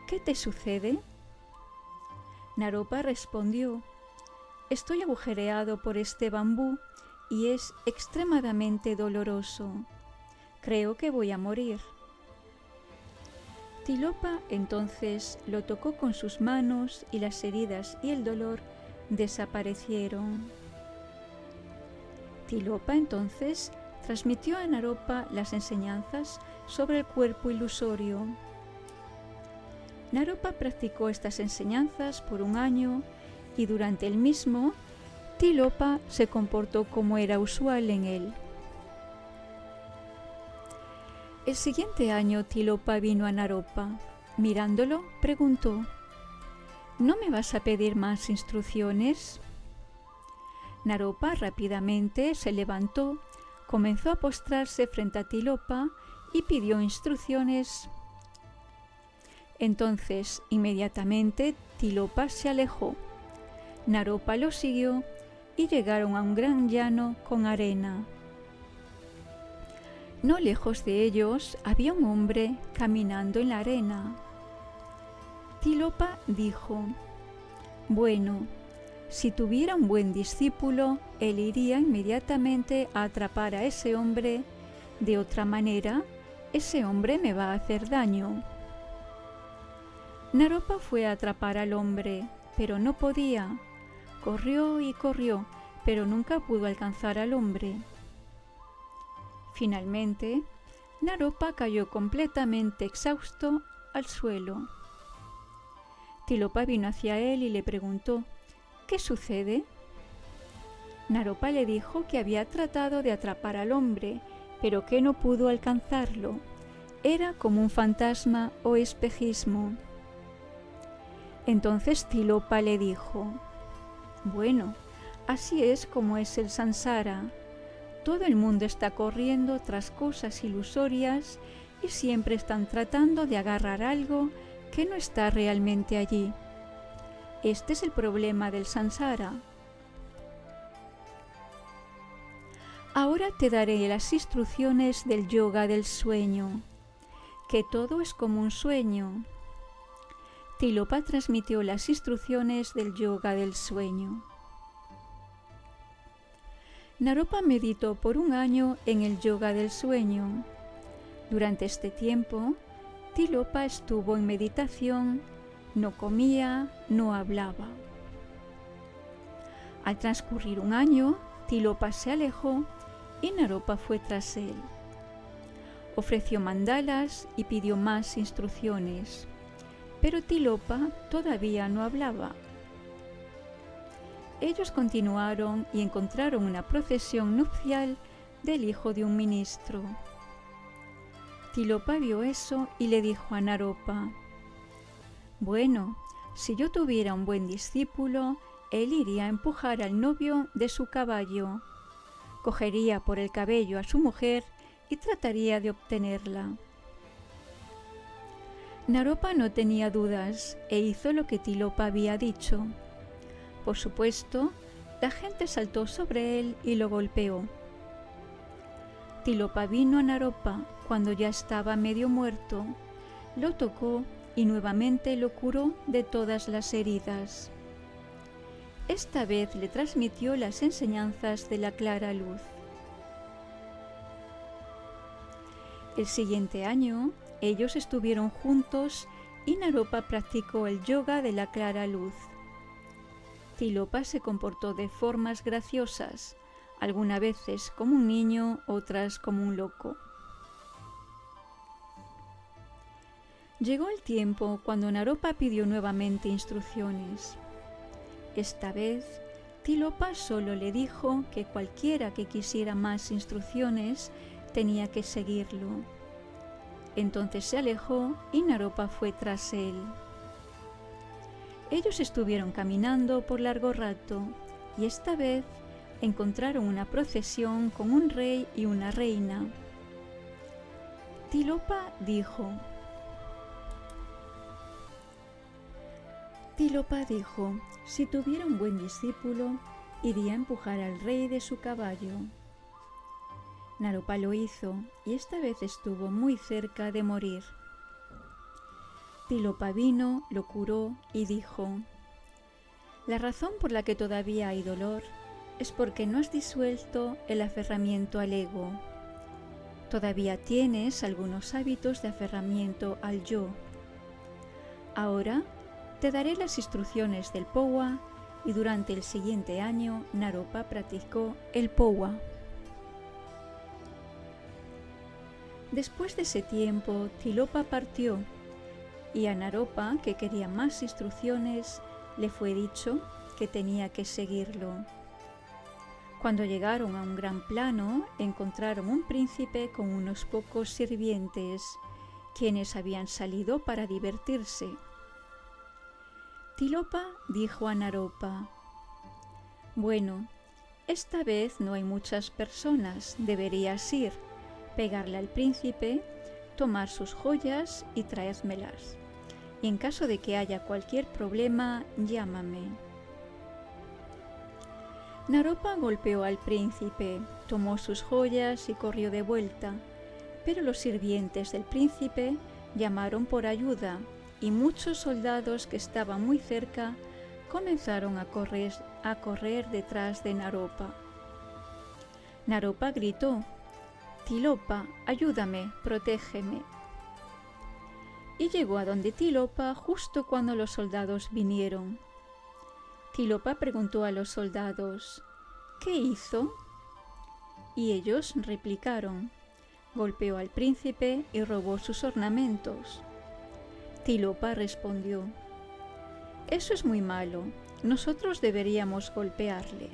«¿Qué te sucede?». Naropa respondió: «Estoy agujereado por este bambú y es extremadamente doloroso. Creo que voy a morir». Tilopa entonces lo tocó con sus manos y las heridas y el dolor desaparecieron. Tilopa entonces transmitió a Naropa las enseñanzas sobre el cuerpo ilusorio. Naropa practicó estas enseñanzas por un año y durante el mismo, Tilopa se comportó como era usual en él. El siguiente año Tilopa vino a Naropa. Mirándolo, preguntó: ¿No me vas a pedir más instrucciones? Naropa rápidamente se levantó, comenzó a postrarse frente a Tilopa y pidió instrucciones. Entonces, inmediatamente, Tilopa se alejó. Naropa lo siguió y llegaron a un gran llano con arena. No lejos de ellos había un hombre caminando en la arena. Tilopa dijo: «Bueno, si tuviera un buen discípulo, él iría inmediatamente a atrapar a ese hombre. De otra manera, ese hombre me va a hacer daño». Naropa fue a atrapar al hombre, pero no podía. Corrió y corrió, pero nunca pudo alcanzar al hombre. Finalmente, Naropa cayó completamente exhausto al suelo. Tilopa vino hacia él y le preguntó: «¿Qué sucede?». Naropa le dijo que había tratado de atrapar al hombre, pero que no pudo alcanzarlo. Era como un fantasma o espejismo. Entonces Tilopa le dijo: «Bueno, así es como es el samsara. Todo el mundo está corriendo tras cosas ilusorias y siempre están tratando de agarrar algo que no está realmente allí. Este es el problema del samsara. Ahora te daré las instrucciones del yoga del sueño, que todo es como un sueño». Tilopa transmitió las instrucciones del yoga del sueño. Naropa meditó por un año en el yoga del sueño. Durante este tiempo, Tilopa estuvo en meditación, no comía, no hablaba. Al transcurrir un año, Tilopa se alejó y Naropa fue tras él. Ofreció mandalas y pidió más instrucciones, pero Tilopa todavía no hablaba. Ellos continuaron y encontraron una procesión nupcial del hijo de un ministro. Tilopa vio eso y le dijo a Naropa: «Bueno, si yo tuviera un buen discípulo, él iría a empujar al novio de su caballo, cogería por el cabello a su mujer y trataría de obtenerla». Naropa no tenía dudas e hizo lo que Tilopa había dicho. Por supuesto, la gente saltó sobre él y lo golpeó. Tilopa vino a Naropa cuando ya estaba medio muerto, lo tocó y nuevamente lo curó de todas las heridas. Esta vez le transmitió las enseñanzas de la clara luz. El siguiente año, ellos estuvieron juntos y Naropa practicó el yoga de la clara luz. Tilopa se comportó de formas graciosas, algunas veces como un niño, otras como un loco. Llegó el tiempo cuando Naropa pidió nuevamente instrucciones. Esta vez, Tilopa solo le dijo que cualquiera que quisiera más instrucciones tenía que seguirlo. Entonces se alejó y Naropa fue tras él. Ellos estuvieron caminando por largo rato y esta vez encontraron una procesión con un rey y una reina. Tilopa dijo: «Si tuviera un buen discípulo, iría a empujar al rey de su caballo». Naropa lo hizo y esta vez estuvo muy cerca de morir. Tilopa vino, lo curó y dijo: «La razón por la que todavía hay dolor es porque no has disuelto el aferramiento al ego. Todavía tienes algunos hábitos de aferramiento al yo. Ahora te daré las instrucciones del Powa», y durante el siguiente año Naropa practicó el Powa. Después de ese tiempo, Tilopa partió y a Naropa, que quería más instrucciones, le fue dicho que tenía que seguirlo. Cuando llegaron a un gran plano, encontraron un príncipe con unos pocos sirvientes, quienes habían salido para divertirse. Tilopa dijo a Naropa: «Bueno, esta vez no hay muchas personas, deberías ir, pegarle al príncipe, tomar sus joyas y traédmelas. Y en caso de que haya cualquier problema, llámame». Naropa golpeó al príncipe, tomó sus joyas y corrió de vuelta, pero los sirvientes del príncipe llamaron por ayuda y muchos soldados que estaban muy cerca comenzaron a correr detrás de Naropa. Naropa gritó: «Tilopa, ayúdame, protégeme». Y llegó a donde Tilopa justo cuando los soldados vinieron. Tilopa preguntó a los soldados: «¿Qué hizo?». Y ellos replicaron: «Golpeó al príncipe y robó sus ornamentos». Tilopa respondió: «Eso es muy malo, nosotros deberíamos golpearle».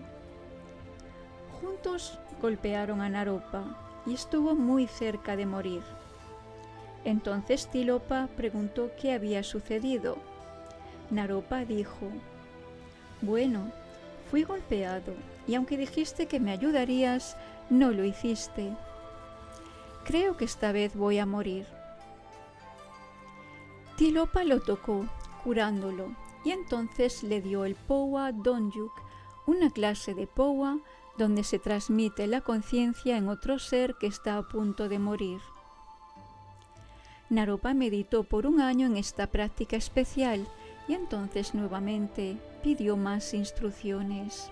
Juntos golpearon a Naropa y estuvo muy cerca de morir. Entonces Tilopa preguntó qué había sucedido. Naropa dijo: «Bueno, fui golpeado y aunque dijiste que me ayudarías, no lo hiciste. Creo que esta vez voy a morir». Tilopa lo tocó, curándolo, y entonces le dio el Powa Dongyuk, una clase de Powa donde se transmite la conciencia en otro ser que está a punto de morir. Naropa meditó por un año en esta práctica especial y entonces nuevamente pidió más instrucciones.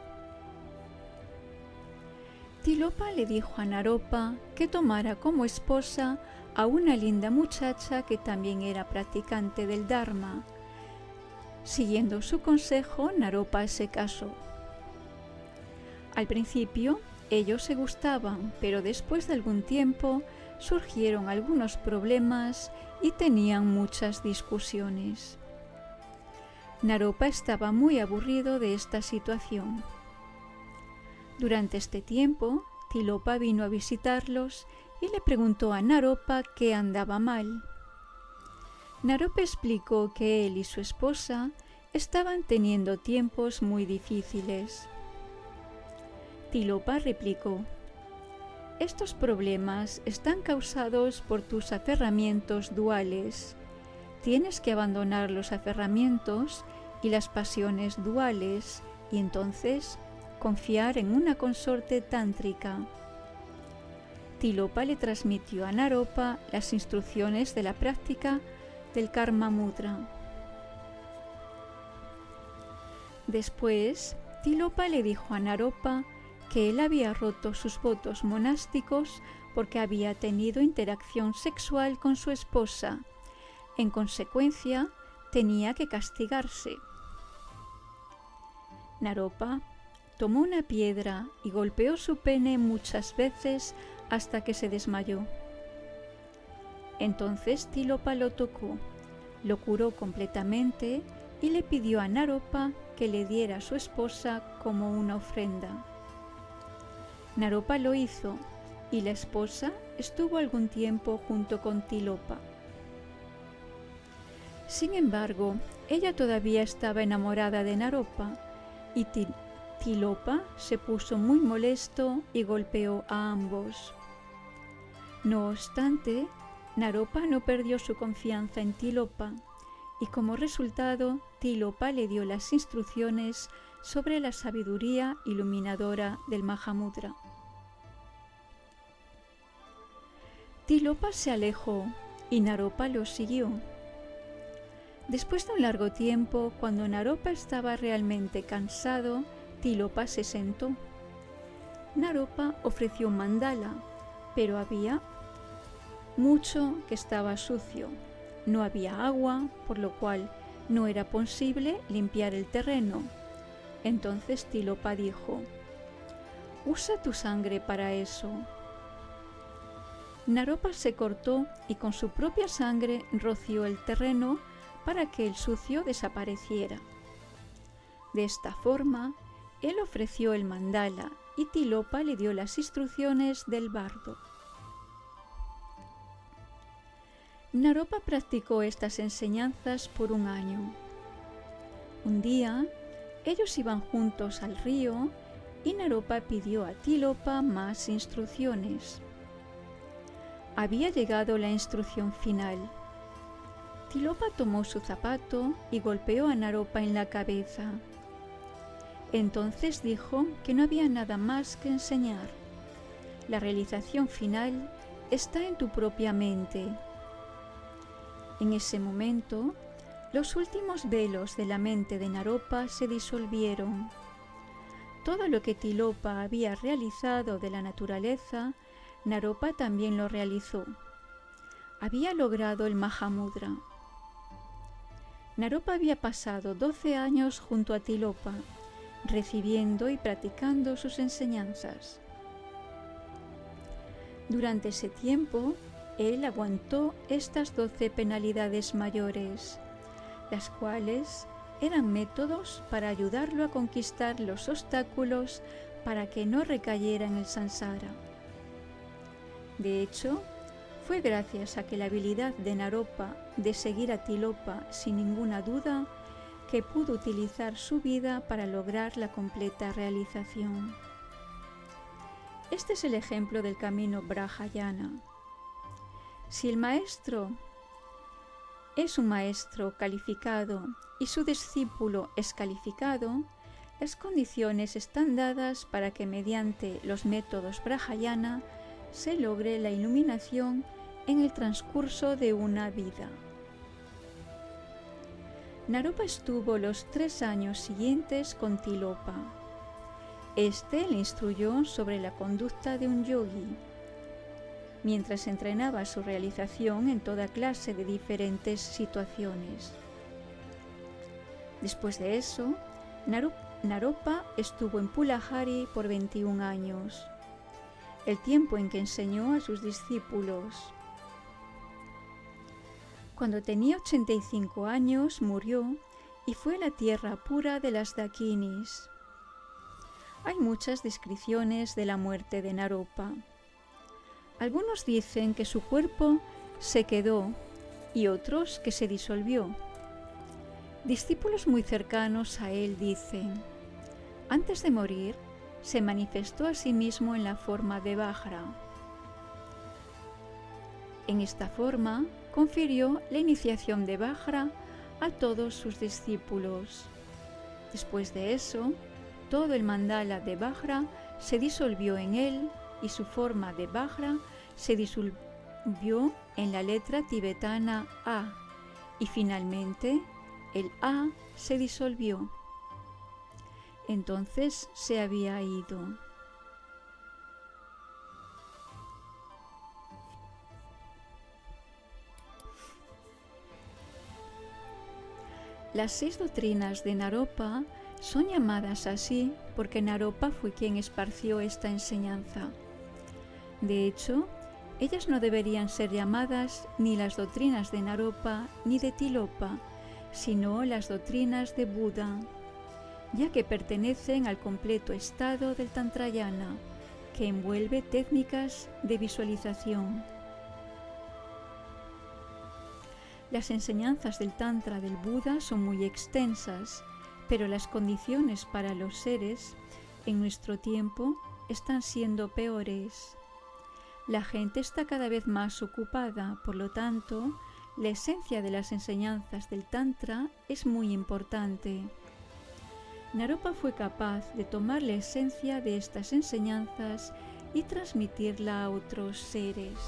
Tilopa le dijo a Naropa que tomara como esposa a una linda muchacha que también era practicante del Dharma. Siguiendo su consejo, Naropa se casó. Al principio, ellos se gustaban, pero después de algún tiempo surgieron algunos problemas y tenían muchas discusiones. Naropa estaba muy aburrido de esta situación. Durante este tiempo, Tilopa vino a visitarlos y le preguntó a Naropa qué andaba mal. Naropa explicó que él y su esposa estaban teniendo tiempos muy difíciles. Tilopa replicó: «Estos problemas están causados por tus aferramientos duales. Tienes que abandonar los aferramientos y las pasiones duales y entonces confiar en una consorte tántrica». Tilopa le transmitió a Naropa las instrucciones de la práctica del Karma Mudra. Después, Tilopa le dijo a Naropa que él había roto sus votos monásticos porque había tenido interacción sexual con su esposa. En consecuencia, tenía que castigarse. Naropa tomó una piedra y golpeó su pene muchas veces hasta que se desmayó. Entonces Tilopa lo tocó, lo curó completamente y le pidió a Naropa que le diera a su esposa como una ofrenda. Naropa lo hizo y la esposa estuvo algún tiempo junto con Tilopa. Sin embargo, ella todavía estaba enamorada de Naropa y Tilopa se puso muy molesto y golpeó a ambos. No obstante, Naropa no perdió su confianza en Tilopa y como resultado, Tilopa le dio las instrucciones sobre la sabiduría iluminadora del Mahamudra. Tilopa se alejó y Naropa lo siguió. Después de un largo tiempo, cuando Naropa estaba realmente cansado, Tilopa se sentó. Naropa ofreció un mandala, pero había mucho que estaba sucio. No había agua, por lo cual no era posible limpiar el terreno. Entonces Tilopa dijo: «Usa tu sangre para eso». Naropa se cortó y con su propia sangre roció el terreno para que el sucio desapareciera. De esta forma, él ofreció el mandala y Tilopa le dio las instrucciones del bardo. Naropa practicó estas enseñanzas por un año. Un día, ellos iban juntos al río y Naropa pidió a Tilopa más instrucciones. Había llegado la instrucción final. Tilopa tomó su zapato y golpeó a Naropa en la cabeza. Entonces dijo que no había nada más que enseñar. La realización final está en tu propia mente. En ese momento, los últimos velos de la mente de Naropa se disolvieron. Todo lo que Tilopa había realizado de la naturaleza, Naropa también lo realizó. Había logrado el Mahamudra. Naropa había pasado 12 años junto a Tilopa, recibiendo y practicando sus enseñanzas. Durante ese tiempo, él aguantó estas 12 penalidades mayores, las cuales eran métodos para ayudarlo a conquistar los obstáculos para que no recayera en el samsara. De hecho, fue gracias a que la habilidad de Naropa de seguir a Tilopa sin ninguna duda que pudo utilizar su vida para lograr la completa realización. Este es el ejemplo del camino Brahayana. Si el maestro es un maestro calificado y su discípulo es calificado, las condiciones están dadas para que mediante los métodos Brahayana se logre la iluminación en el transcurso de una vida. Naropa estuvo los 3 años siguientes con Tilopa. Este le instruyó sobre la conducta de un yogi, mientras entrenaba su realización en toda clase de diferentes situaciones. Después de eso, Naropa estuvo en Pulahari por 21 años, el tiempo en que enseñó a sus discípulos. Cuando tenía 85 años murió y fue a la tierra pura de las Dakinis. Hay muchas descripciones de la muerte de Naropa. Algunos dicen que su cuerpo se quedó y otros que se disolvió. Discípulos muy cercanos a él dicen: antes de morir, se manifestó a sí mismo en la forma de Vajra. En esta forma, confirió la iniciación de Vajra a todos sus discípulos. Después de eso, todo el mandala de Vajra se disolvió en él y su forma de Vajra se disolvió en la letra tibetana A, y finalmente el A se disolvió. Entonces se había ido. Las 6 doctrinas de Naropa son llamadas así porque Naropa fue quien esparció esta enseñanza. De hecho, ellas no deberían ser llamadas ni las doctrinas de Naropa ni de Tilopa, sino las doctrinas de Buda, ya que pertenecen al completo estado del Tantrayana, que envuelve técnicas de visualización. Las enseñanzas del Tantra del Buda son muy extensas, pero las condiciones para los seres en nuestro tiempo están siendo peores. La gente está cada vez más ocupada, por lo tanto, la esencia de las enseñanzas del Tantra es muy importante. Naropa fue capaz de tomar la esencia de estas enseñanzas y transmitirla a otros seres.